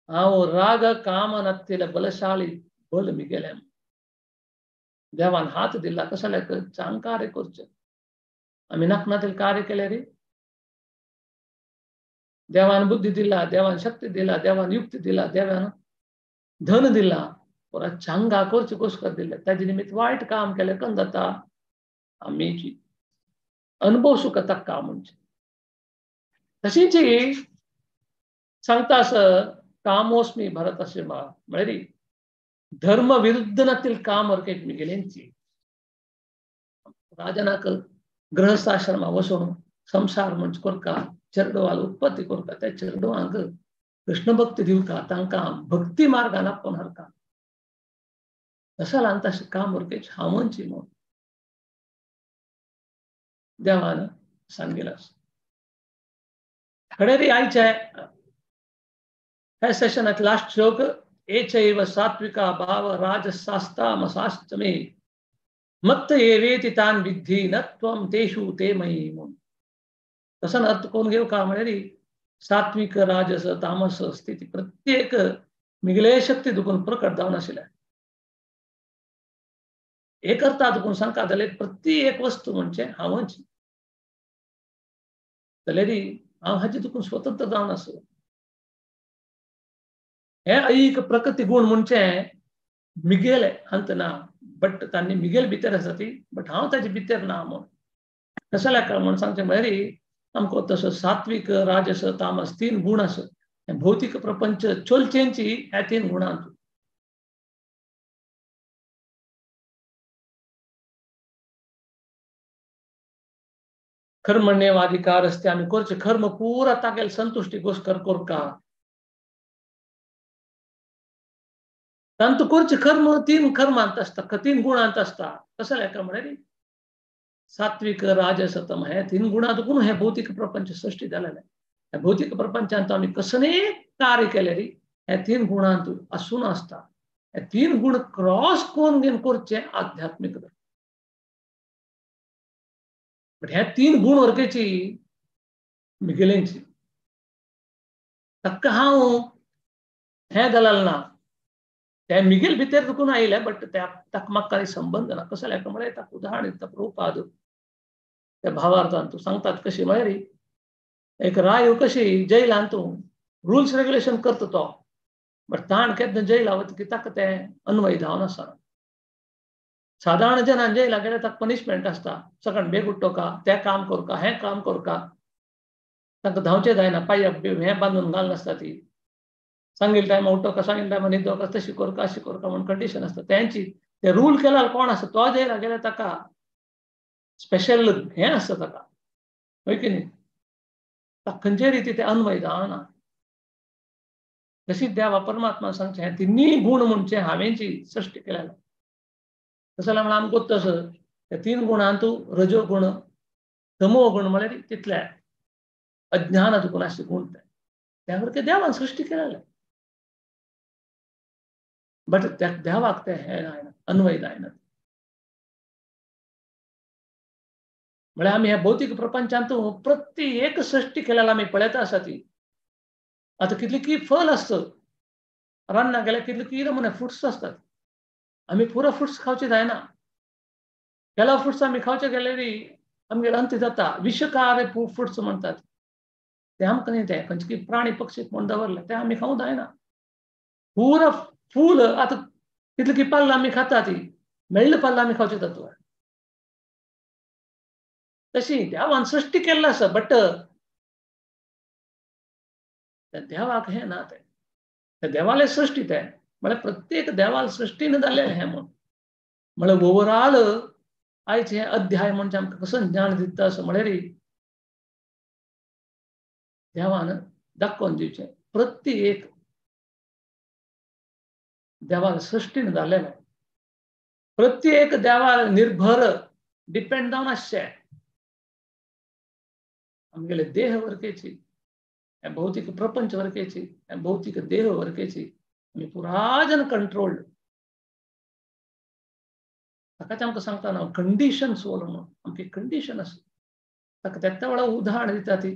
हांव राग काम नत्तिल बलशाली बल मिगेलें देवान हात दिला कसं जाल्यार चांग कार्य करचें आमी नाकनातील कार्य केले रे देवान बुद्धी दिला देवान शक्ती दिला देवान युक्ती दिला देवान धन दिला पर चांगा करचे घोषकर दिले ताजे निमित्त वाईट काम केले कन जाता आमी अनुभव सुख तक्का म्हणजे तशीच सांगता असं कामोस्मी भरतस्य म्हळ्यार धर्म विरुद्ध नातील काम अर्केट मिगेलेंची राजनाक गृहस्थाश्रम वचून संसार मंच करका चेरडोवाल उत्पत्ती करता त्या चेरडोवांक कृष्ण भक्ती दिवका तांकां भक्ती मार्गान आपण हरका तसा लांता काम अर्केच हांवंची म्हणून देवान सांगितलं खडेरी आयचे हे सेशनात लास्ट श्लोक एचैव सात्विका भाव राजसास्तामसाश्च मे मत्त एवेति तान विद्धि न त्वं तेषु ते मयि म्हणून तसा अर्थ कोण घेऊ का म्हळ्यार सात्विक राजस तामस स्थिती प्रत्येक मिगले शक्ती दुखून प्रकट जावन आशिल्ले एक अर्थ दुखून सांगता जाल्यार प्रत्येक वस्तू म्हणजे हांवची जाल्यार हांव हाचे दुखून स्वतंत्र जावन आसलो हे ऐक प्रकृती गुण म्हणजे मिगेल अंत ना बट तांणी मिगेल भितर आसा ती बट हांव ताजे भितर ना म्हणून कसं जाल्यार म्हणून सांगचें म्हळ्यार आमकां तसो सात्विक राजस तामस 3 गुण आसा भौतीक प्रपंच चलचेंची ह्या 3 गुणांत कर्मण्यवाधिकार असते आमी करचे कर्म पुरा तागेल संतुष्टी घोषकर करका तांतू करचे कर्म 3 कर्मांत आसता 3 गुणांत आसता कसं जाल्यार म्हळ्यार सात्विक राजस तम हे 3 गुणां दुखून हे भौतीक प्रपंच सृष्टी जालेले हे भौतीक प्रपंचांत आमी कसले कार्य केले रे हे 3 गुणांत आसून आसता हे 3 गुण क्रॉस करून घेवन करचे आध्यात्मिक बट ह्या 3 गुण वर्गेची मिगेलेंची ताका हांव हे जालेलें ना ते मिगेल भितर दुखून आयले बट ताका म्हाका कांय संबंध ना कसं जाल्यार म्हळ्यार ताका उदाहरण दिता प्रभुपाद त्या भावार्थान तूं सांगतात कशी म्हळ्यार एक रायो कशी जैलांत तूं रुल्स रेग्युलेशन करता तो बट ताण केन्ना जैला वता की ताका ते अन्वय जावन आसा साधारण जनान जैला गेल्यार ताका पनिशमेंट आसता सकाळ बेग उठ्ठोका ते काम करका हें काम करका तांकां धांवचें जायना पायप हें बांदून घालना आसता ती सांगिल्ले टायमा उठ्ठोका सांगिल्ले टायमा न्हिदोका तशी करका अशी करका म्हणून कंडिशन आसता तेंची ते रूल केल्यार कोण आसा तो जैला गेल्यार ताका स्पेशल हें आसता ताका होय की न्ही ताका खंयचे रिती ते अन्वय जावना तशी देवा परमात्मा सांगचे तिन्ही गुण म्हणजे हांवेची सृष्टी केलेला तसं म्हणून आमकां तसं त्या 3 गुणांतू रजो गुण तमो गुण म्हळ्यार तितल्या अज्ञान गुण असे गुण त्यावर ते देवान सृष्टी केलेले बट त्या देवाक ते हे जायना अन्वय जायना म्हळ्यार आमी ह्या भौतिक प्रपंचांत प्रत्येक सृष्टी केलेला आमी पळयता आसा ती आता कितली की फल असतं रान्ना गेल्यार कितले की नमुने फ्रुट्स असतात आमी पुरो फ्रुट्स खावचे जायना केलो फ्रुट्स आमी खावचे गेल्यार आमगे अंत जाता विषकारी फ्रुट्स म्हणटात ते आमकां न्ही ते खंयचे की प्राणी पक्षी म्हूण दवरले ते आमी खावंक जायना पुरो फूल आता कितले की पाल्लां आमी खाता ती मेळ्ळे पाल्लां आमी खावचे तत्व तशी देवान सृष्टी केल्लो आसा बट देवाक हे ना ते देवाले सृष्टी ते म्हळ्यार प्रत्येक देवाल सृष्टीन जाल्लेलें हें म्हळ्यार ओवरऑल आयज हे अध्याय म्हणजे आमकां कसं ज्ञान दिता असं म्हळ्यार देवान दाखोवन दिवचें प्रत्येक देवाल सृष्टीन जाल्लेलें प्रत्येक देवाल निर्भर डिपेंड जावन आसचें आमगेले देह वरकेची भौतिक प्रपंच वरकेची भौतिक देह वरकेची आमी पुराजन कंट्रोल्ड ताकाच आमकां सांगता ना कंडिशन सोल म्हणून आमची कंडिशन आसा ताका तेत्या वेळा उदाहरण दिता ती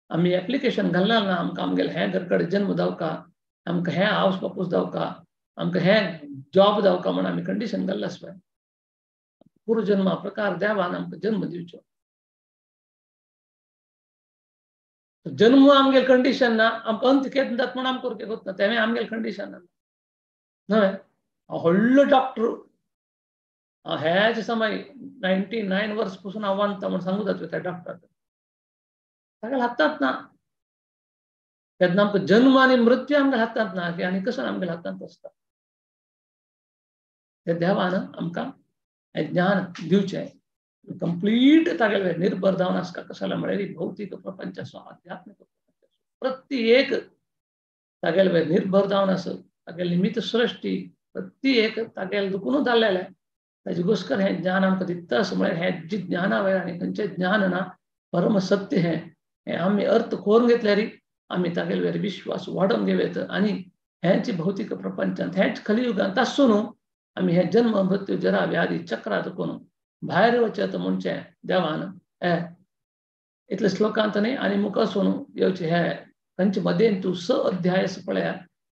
आमी एप्लिकेशन घालना ना आमकां आमगेले हे घरकडे जन्म जावका आमकां हे हावस बापूस जावका आमकां हे जॉब जावका म्हणून आमी कंडिशन घाल्ला आसपाय पुरो जन्मा प्रकार देवान आमकां जन्म दिवचो जन्म आमगेल कंडिशन ना आमकां अंत केद जाता म्हूण आमकां उरके कोत्ता तें आमगेल कंडिशन ना न्हय व्हडलो डॉक्टर हेच समय 99 वर्स पासून हांव वांता म्हूण सांगूं जाता त्या डॉक्टर तागेल्या हातांत ना तेन्ना आमकां जन्म आनी मृत्यू आमगेल्या हातांत ना की आनी कसो आमगेल्या हातांत आसता ते देवान आमकां हें ज्ञान दिवचें कंप्लीट तागेले निर्भर जावन आसता कशाला म्हळ्यार भौतीक प्रपंच आसूं आध्यात्मीक प्रपंच आसूं प्रत्येक तागेले निर्भर जावन आसूं तागेली निमित्त सृश्टी प्रत्येक तागेले दुखून जाल्लेलें ताजे घोस्कर हें ज्ञान आमकां दिता असं म्हळ्यार हें जी ज्ञाना वयर आनी खंयचें ज्ञान ना परम सत्य हें आमी अर्थ करून घेतल्यार आमी तागेले वयर विश्वास वाडोवन घेवेत आनी हेंच भौतीक प्रपंचांत हेंच कलियुगांत आसून आमी हे जन्म मृत्यू जरा व्याधी चक्रांत करून भायर वचत म्हणजे देवान इतले श्लोकांत न्ही आनी मुखार वचून येवचे हे खंयचे मदेन तूं 6 अध्याय पळया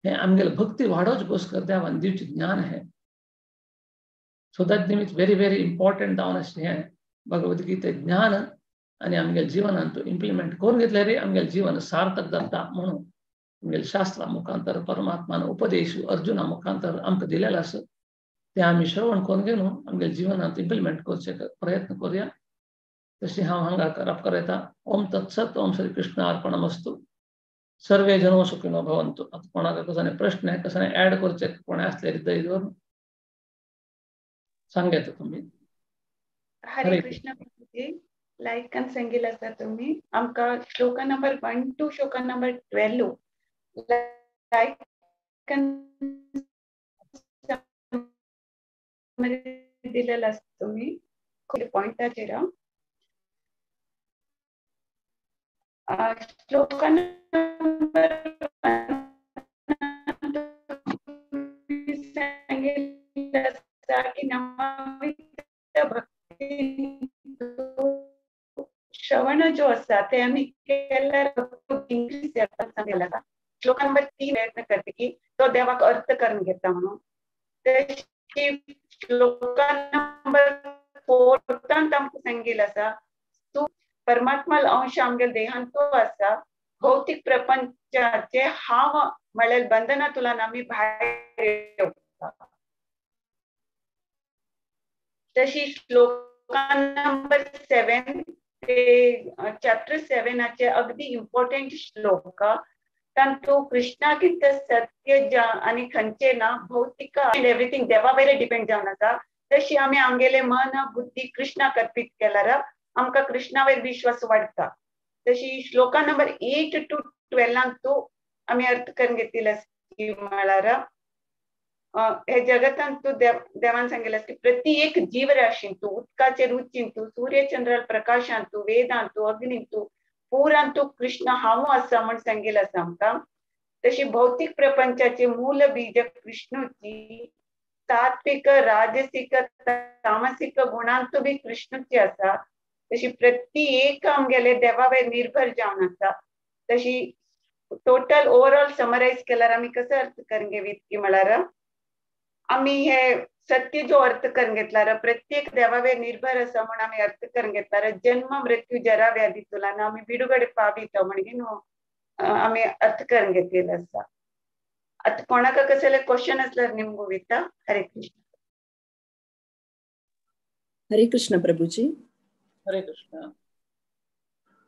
हें आमगेले भक्ती वाडोवचे घोस्कर देवान दिवचें ज्ञान हें सो दॅट निमित्त व्हेरी व्हेरी इम्पॉर्टंट जावन अशें हें भगवद गीते ज्ञान आनी आमगेल्या जिवनांत इम्प्लिमेंट करून घेतल्यार आमगेलें जीवन सार्थक जाता म्हणून आमगेल्या शास्त्रा मुखांतर परमात्मान उपदेश अर्जुना मुखांतर आमकां दिलेलो आसा ते आमी श्रवण करून घेवन आमगेल्या जिवनांत इम्प्लिमेंट करचे प्रयत्न करूया तशें हांव हांगा करप करयता ओम तत्सत ओम श्री कृष्ण अर्पणमस्तु सर्वे जनो सुखिनो भवन्तु आता कोणाक कसले प्रश्न कसले ऍड करचे कोणे असले दय दवरून सांगेत तुमी हरे कृष्ण प्रभुजी लायक आनी सांगिल्लें आसा तुमी आमकां श्लोक नंबर 1 टू श्लोक नंबर 12 लायक दिलेलो आसा तुमी पॉइंटाचेर श्लोक नंबर की श्रवण जो आसा ते आमी केल्यार इंग्लिश सांगलेला श्लोक नंबर 3 प्रयत्न करते की तो देवाक अर्थ करून घेता म्हणून श्लोक नंबर 4 आमकां सांगिल्लें आसा तूं परमात्मा अंश आमगेल्या देहांत तो आसा भौतिक प्रपंचाचे हांव म्हळ्यार बंधनांतल्यान आमी भायर येवता तशी श्लोक नंबर 7 चॅप्टर 7 अगदी इम्पॉर्टंट श्लोक तांतू कृष्णा कित सत्य आनी खंयचे ना भौतिक एवरीथिंग देवा वयले डिपेंड जावन आसा तशी आमी आमगेले मन बुद्धी कृष्णाक अर्पीत केल्यार आमकां कृष्णा वयर विश्वास वाडटा तशी श्लोका नंबर 8 टू 12 आमी अर्थ करून घेतिल्लो की म्हळ्यार हे जगतान तू देवान सांगितलं की प्रति एक जीवराशींतू उदकाचे रुचींतू सूर्यचंद्र प्रकाशांतू वेदांतू अग्नींतू पुरांतू कृष्ण हांव आसा म्हण सांगितलं आसा आमकां तशी भौतिक प्रपंचाचे मूल बीज कृष्णूची सात्विक राजसिक तामसिक गुणांतू बी कृष्णूची आसा तशी प्रति एक आमगेले देवावेर निर्भर जावन आसा तशी टोटल ओवरऑल समराइज केल्यार आमी कसो अर्थ करून घेवीत की म्हळ्यार आमी हे सत्य जो अर्थ करून घेतल्यार प्रत्येक देवावेर निर्भर आसा म्हण आमी अर्थ करून घेतल्यार जन्म मृत्यू जरा व्याधी तुलान आमी बिडुगडे पाविता म्हणजे न्हू आमी अर्थ करून घेतलेलो आसा आता कोणाका कसले क्वेश्चन असल्यार निमगो विता हरे कृष्ण हरे कृष्ण प्रभुजी हरे कृष्ण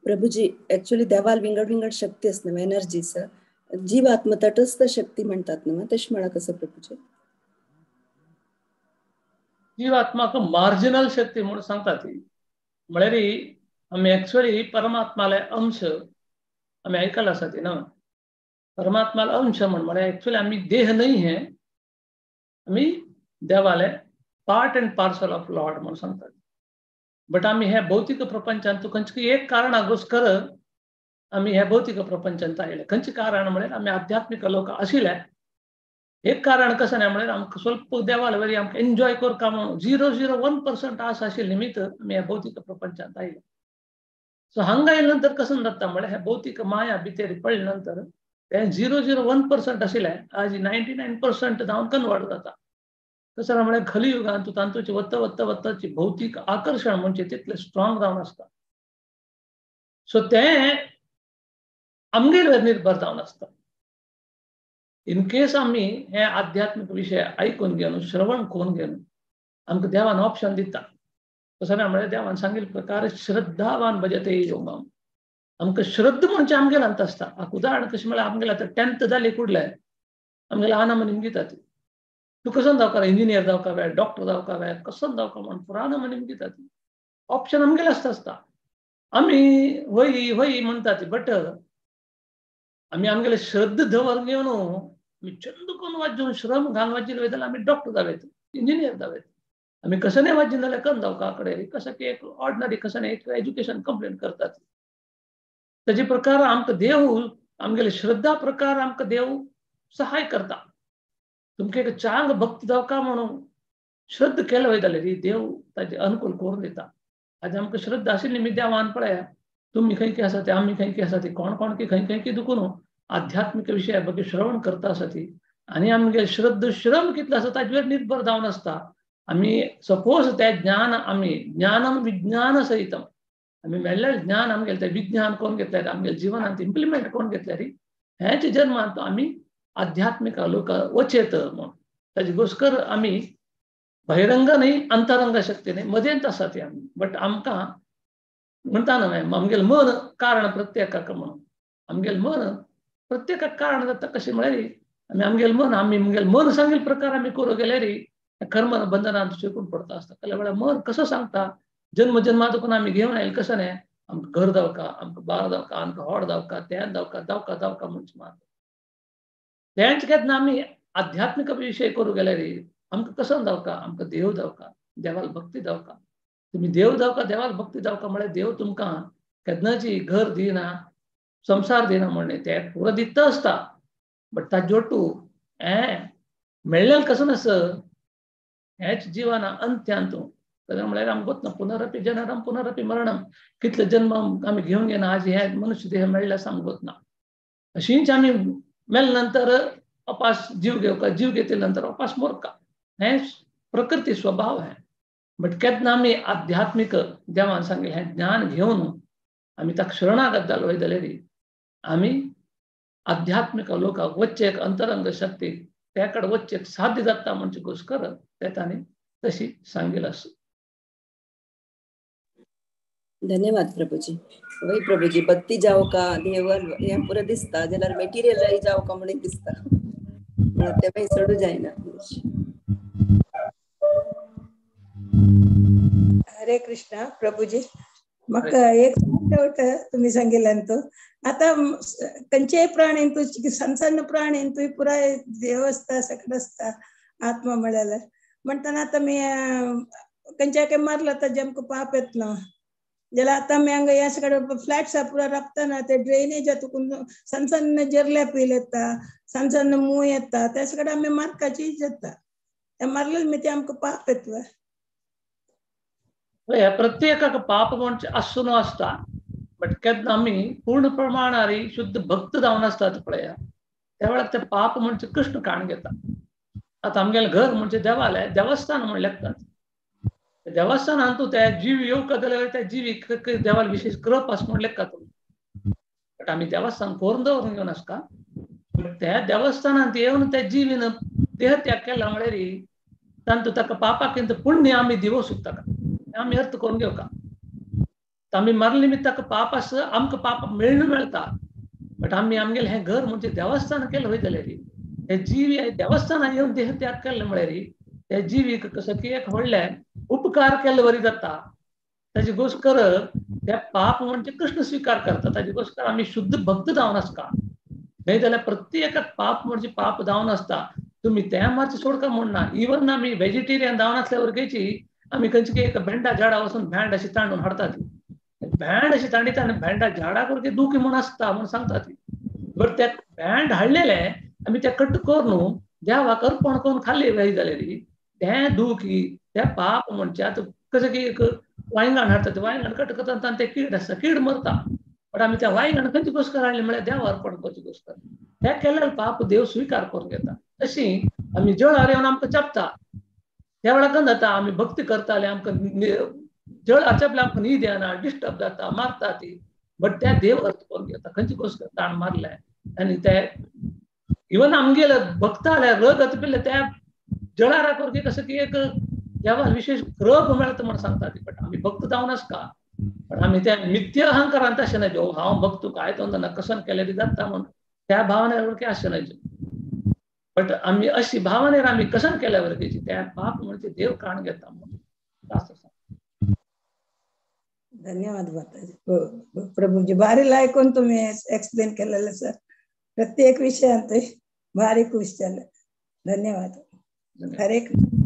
प्रभुजी ऍक्च्युअली देवाल विंगड विंगड शक्ती असते ना एनर्जीच जीवात्म तटस्थ शक्ती म्हणतात ना तशी म्हणा कसं प्रभुजी जीवात्माक मार्जिनल शक्ती म्हणून सांगतात ती म्हळ्यार आमी एक्चुअली परमात्माले अंश आमी ऐकला आसा ती ना परमात्माला अंश म्हळ्यार एक्चुअली आमी देह नाही है आमी देवाले part end parcel of Lord म्हणून सांगतात बट आमी हे भौतिक प्रपंचांत खंयची एक कारणागोस्कर आमी हे भौतिक प्रपंचांत आयले खंयचे कारण म्हळ्यार आमी आध्यात्मिक लोक आशिल्ले एक कारण कसं नाही म्हळ्यार आमकां स्वल्प देवाला वरी आमकां एन्जॉय करता म्हणून 0.01% आस आशिल्ले निमित्त आमी ह्या भौतिक प्रपंचांत आयले सो हांगा आयले नंतर कसं जाता म्हळ्यार हे भौतिक माया भितर पडले नंतर ते 0.01% आशिल्ले आज 99% जावन कन्वर्ट जाता कसं म्हळ्यार खलियुगांत तांतूची वत्ताची भौतिक आकर्षण म्हणजे तितले स्ट्रॉंग जावन आसता सो ते आमगेर निर्भर जावन आसता इन केस आमी हे आध्यात्मिक विषय ऐकून घेवन श्रवण करून घेवन आमकां देवान ऑप्शन दिता कसं ना म्हळ्यार देवान सांगिल्ले प्रकार श्रद्धावान भजते योगम आमकां श्रद्धा म्हणजे आमगेलांत आसता हाका उदाहरण कशें म्हळ्यार आमगेलें आतां 10th जालें फुडलें आमगेलें आना मनीस दितात तूं कसो जावका इंजिनियर जावका जाय डॉक्टर जावका जाय कसो जावका म्हणून पुराण मनीस दितात ऑप्शन आमगेलें आसता आमी वय म्हणटात बट आमी आमगेले श्रद्धा दवर घेवन आमी चंद करून वाजून श्रम घालून वाजिले वयता आमी डॉक्टर जावेत इंजिनियर जावेत आमी कसं नाही वाजून जाल्यार कन जावका कडेन कसं की एक ऑर्डिनरी कसं नाही एक एज्युकेशन कंप्लीट करतात तेजे प्रकार आमकां देव आमगेले श्रद्धा प्रकार आमकां देव सहाय करता तुमकां एक चांग भक्त जावका म्हणून श्रद्धा केले वयताले देव ताजे अनुकूल करून दिता आज आमकां श्रद्धा आशिल्ली मी देवान पळया तुम्ही खंय आसा ते आमी खंय आसा ती कोण की खंय दुखून आध्यात्मिक विषया बगे श्रवण करता आसा ती आनी आमगे श्रद्धा श्रम कितलो आसा ताजेर निर्भर जावन आसता आमी सपोज ते ज्ञान आमी ज्ञानम विज्ञान सहितम आमी मेळ्ळें ज्ञान आमगेलें तें विज्ञान कोण घेतल्यार आमगेल्या जिवनांत इम्प्लिमेंट कोण घेतल्यार हेच जन्मांत आमी आध्यात्मिक लोक वचेत म्हूण ताजे घोस्कर आमी बहिरंग न्ही अंतरंग शक्ती न्ही मदेंत आसा ती आमी बट आमकां म्हणटा न्हय आमगेलें मन कारण प्रत्येकाक म्हणून आमगेलें मन प्रत्येकाक कारण जाता कशें म्हळ्यार आमगेलें मन सांगिल्ले प्रकार आमी करूं गेल्यार कर्म बंधनांत शिकून पडता आसता जाल्यार मन कसो सांगता जन्म जन्मा देखून आमी घेवन आयले कसं न्ही आमकां घर जावका आमकां बाळ जावका आमकां व्हड जावका तें जावका म्हणचे मात तेंच केन्ना आमी आध्यात्मिक विशय करूं गेल्यार आमकां कसो जावका आमकां देव जावका देवाल भक्ती जावका तुम्ही देव जावका देवाल भक्ती जावका म्हळ्यार देव तुमकां केन्नाची घर दिना संसार दिना म्हणणे ते पुरो दिता आसता बट ताजे जोटू मेळ्ळें कसो नास हेच जिवाना अंत्यांत म्हळ्यार आमकां वतना पुनरपी जननम पुनरपी मरणम कितले जन्म आमी घेवन घेना आज हे मनुष्य देह मेळ्ळे आसा आमकां वतना अशींच आमी मेले नंतर अपास जीव घेवका जीव घेतले नंतर अपास मोरका हे प्रकृती स्वभाव है बट केन्ना आमी आध्यात्मिक देवान सांगिल्लें हें ज्ञान घेवन आमी ताका शरणागत जालो जाल्यार आमी आध्यात्मिक लोकांक वच्चे एक अंतरंग शक्ती त्या कडेन वच्चे साध्य जाता म्हणजे घोस्कर ते तांणी तशी सांगिल्ली आसा धन्यवाद प्रभुजी वय प्रभुजी भक्ती जावका देवल हें पुरो दिसता जाल्यार मेटिरियल जावका म्हणून दिसता म्हणून ते मागीर चडू जायना हरे कृष्ण प्रभुजी म्हाका एक डाऊट तुम्ही सांगितलं आता खंयचे प्राणी सಣ್ಣ सಣ್ಣ प्राणी तुवें पुराय देव आसता सकट आसता आत्मा म्हळ्यार म्हणटना आता मी खंयच्या मारला तर आमकां पाप येतना जाल्यार आतां आमी हांगा ह्या सकट फ्लॅट्स पुरा राखतना ते ड्रेनेज हातून सಣ್ಣ सಣ್ಣ जर्ल्या पील येता सಣ್ಣ सಣ್ಣ मूय येता त्या सकट आमी मारकाची जाता त्या मारले मी ते आमकां पाप येतवा प्रत्येकाक पाप म्हणजे आसून आसता बट केन्ना आमी पूर्ण प्रमाणारी शुद्ध भक्त जावन आसतात पळय त्या वेळार ते पाप म्हणजे कृष्ण काण घेता आता आमगेलें घर म्हणजे देवालय देवस्थान म्हण लेखतात देवस्थानांत तूं त्या जीव येवंक जाल्यार त्या जिवीक देवाल विशेष कृप आसा म्हण लेखतात बट आमी देवस्थान कोरून दवरून घेवन आसता त्या देवस्थानांत येवन त्या जिवीन देह त्याग केला म्हळ्यार तांतू ताका पापाकिंत पुण्य आमी दिवंक ताका आमी अर्थ करून घेवका आमी मरले निमित्त ताका पाप आसा आमकां पाप मेळटा बट आमी आमगेलें हें घर म्हणजे देवस्थान केलें वय जाल्यार हे जीव देवस्थानात येवन देह त्याग केले म्हळ्यार त्या जिवीक कसं की एक व्हडलें उपकार केले वरी जाता ताजे घोस्कर त्या पाप म्हणजे कृष्ण स्वीकार करता ताजे घोस्कर आमी शुद्ध भक्त जावन आसता नाही जाल्यार प्रत्येकाक पाप म्हणजे पाप जावन आसता तुम्ही त्या मातशें सोडका म्हणना इवन आमी वेजिटेरियन जावन आसल्या वरकेची आमी खंयची एक भेंडा झाडा वचून भेंड अशी तांडून हाडटा ती भेंड अशी तांडीता आनी भेंडा झाडाक वरके दुखी म्हूण आसता म्हूण सांगता ती बट त्या भेंड हाडलेले आमी ते कट करून देवाक अर्पण करून खाल्ले जाय जाल्यार तें दुखी त्या पाप म्हणजे आतां कशें की एक वांयगण हाडटा ते वांयगण कट करता ते कीड आसता कीड मरता बट आमी त्या वांयगण खंयचे घोस्कर हाडले म्हळ्यार देवा अर्पण करचे घोस्कर हे केल्यार पाप देव स्वीकार करून घेता तशी आमी जळार येवन आमकां चपता त्या वेळार काय जाता आमी भक्ती करताले आमकां जळार चपल्यार आमकां न्हीद येना डिस्टर्ब जाता मारता ती बट त्या देव अर्थ करून घेता खंयचे घोस्कर ताण मारले आनी ते इवन आमगेले भक्त आले रगत पिल्ले त्या जळाराक वरके कसं की एक देवा विशेष कृप मेळटा म्हण सांगता ती बट आमी भक्त जावन आसता पण आमी त्या मिथ्य अहंकारांत अशें न्हय हांव भक्त तुका आयदन कसन केलें जाता म्हण त्या भावनेर वरके अशें न्हय बट आमी अशी भावनेर आमी कसन केल्या वरकेची त्या पाप म्हणजे देव काण घेता म्हणून धन्यवाद माताजी प्रभूजी भारी लायकून तुम्ही एक्सप्लेन केलेलं सर प्रत्येक विषयांत भारी खुश झालं धन्यवाद हरे कृष्ण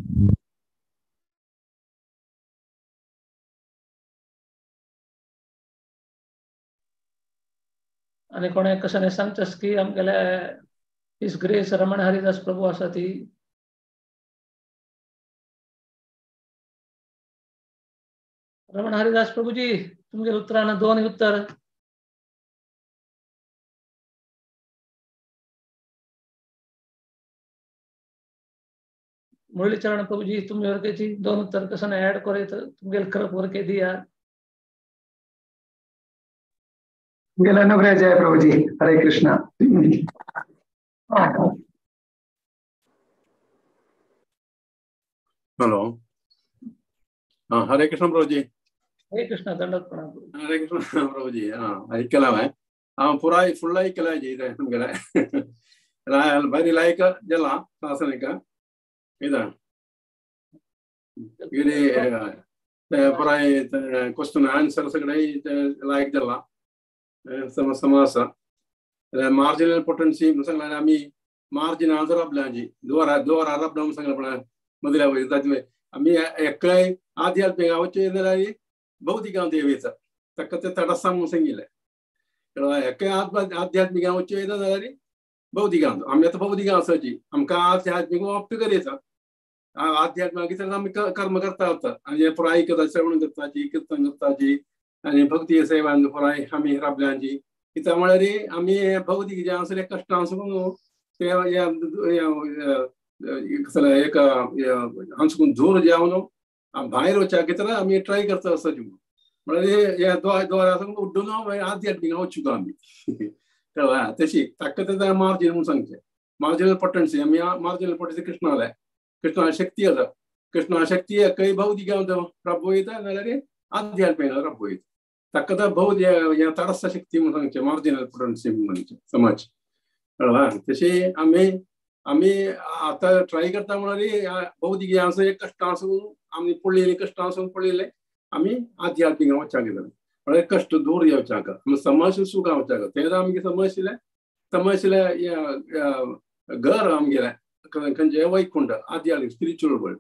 आणि कोणे कसं सांगतास की आमगेले हिज ग्रेस रमण हरिदास प्रभू आसा ती रमण हरिदास प्रभूजी तुमगे उत्तरान दोन उत्तर मुरलीचरण प्रभुजी तुमगे वर्केची दोन उत्तर कसं ऐड करे तुमगे करप वर्के दिया गेला अनुग्रह जय प्रभुजी हरे कृष्णा हेलो हाँ हरे कृष्ण प्रभुजी हरे कृष्ण दंडवत प्रणाम हरे कृष्ण प्रभुजी हाँ ऐकला है हाँ पूरा फुल ऐकला जी इधर तुमगे बरी लायक जला शासनिक इधर ये पूरा क्वेश्चन आंसर सगळे लायक जला समासा मार्जिनल पोटेंसी सांगला आम्ही मार्जिनल जर आपल्याची द्वारा आपण सांगला मधल्या वयताचे आम्ही एकय आध्यात्मिक आवचे जाल्यार भौतिक देवीचा तक ते तडसा म्हणून सांगिल्लें एकय आध्यात्मिक आवचे जाल्यार भौतिक आम्ही आता भौतिक आसाची आमकां आध्यात्मिक वापट करीता आध्यात्मिक आम्ही कर्म करता होता आणि पुराय करता श्रवण करताची कीर्तन करताची आणि भक्ती सेवान पुराय आम्ही राबल्यांची कित्याक म्हळ्यार आमी भौतिक जे आसा कश्ट आसून ते एक हांसून जोर जे हांव भायर वच्या कितें आमी ट्राय करता आसाची म्हळ्यार हे द्वारा उड्डून आध्यात्मिक वचूं आमी तशी ताका मार्जिन म्हणून सांगचें मार्जिनल पोटेंसी आमी मार्जिनल पोटेंसी कृष्णालय कृष्णा शक्ती आसा कृष्णा शक्ती एकय भौतिक राबयता नाल्यार आध्यात्मिक राबयता ताका बहुत तडस्थ शक्ती म्हणून सांगचे मार्जिनल पोटेंसी म्हणून समाज कळ्ळा तशी आमी आता ट्राय करता म्हळ्यार भौतिक आसा एक कश्ट आसून आमी पडलेली कश्ट आसून पडलेले आमी आध्यात्मिक वचूंक जाय थोडे कष्ट दूर येवचाका समस्या सुख आवचाका तेदा आमगे समस्येले घर आमगेले खंयचे वैकुंठ आध्यात्मिक स्पिरिच्युअल वर्ल्ड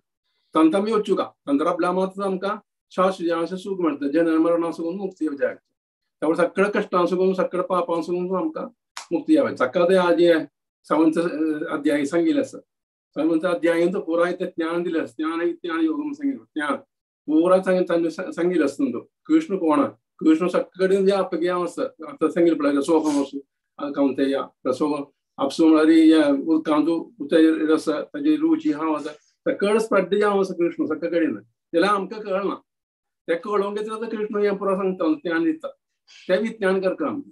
तांता आमी वचूका तांतरा ब्लामात आमकां शाश्वत सुख मेळटा जनन मरणासून मुक्ती येवचाक त्यामुळे सगळ्या कष्टांसून सगळ्या पापांसून आमकां मुक्ती येवची सकाळ ते आज 7 अध्याय सांगिल्ले आसा 7 अध्यायांत पुराय ते ज्ञान दिलें ज्ञान योग सांगिल्लें ज्ञान पुराय सांगिल्लें आसता कृष्ण कोण कृष्ण सगळें व्यापक आसा आतां सांगिल्लें पळय सोफम आसूं कांवतेया रसो आपसून म्हळ्यार उदकांचो उतर आसा ताची रुची हांव आसा सगळें स्प्रेड जावं आसा कृष्ण सगळे कडेन जाल्यार आमकां कळना ते कळोवंक येता कृष्ण हें पुरो सांगता ज्ञान दिता ते विज्ञान करता आमी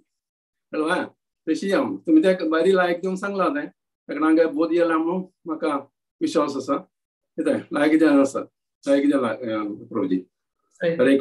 कळ्ळें तशी हांव तुमी ते बरी लायक दिवन सांगला तें ताका हांगा बोध येयला म्हणून म्हाका विश्वास आसा कितें लायक जें आसा लायक जें प्रभुजी हरे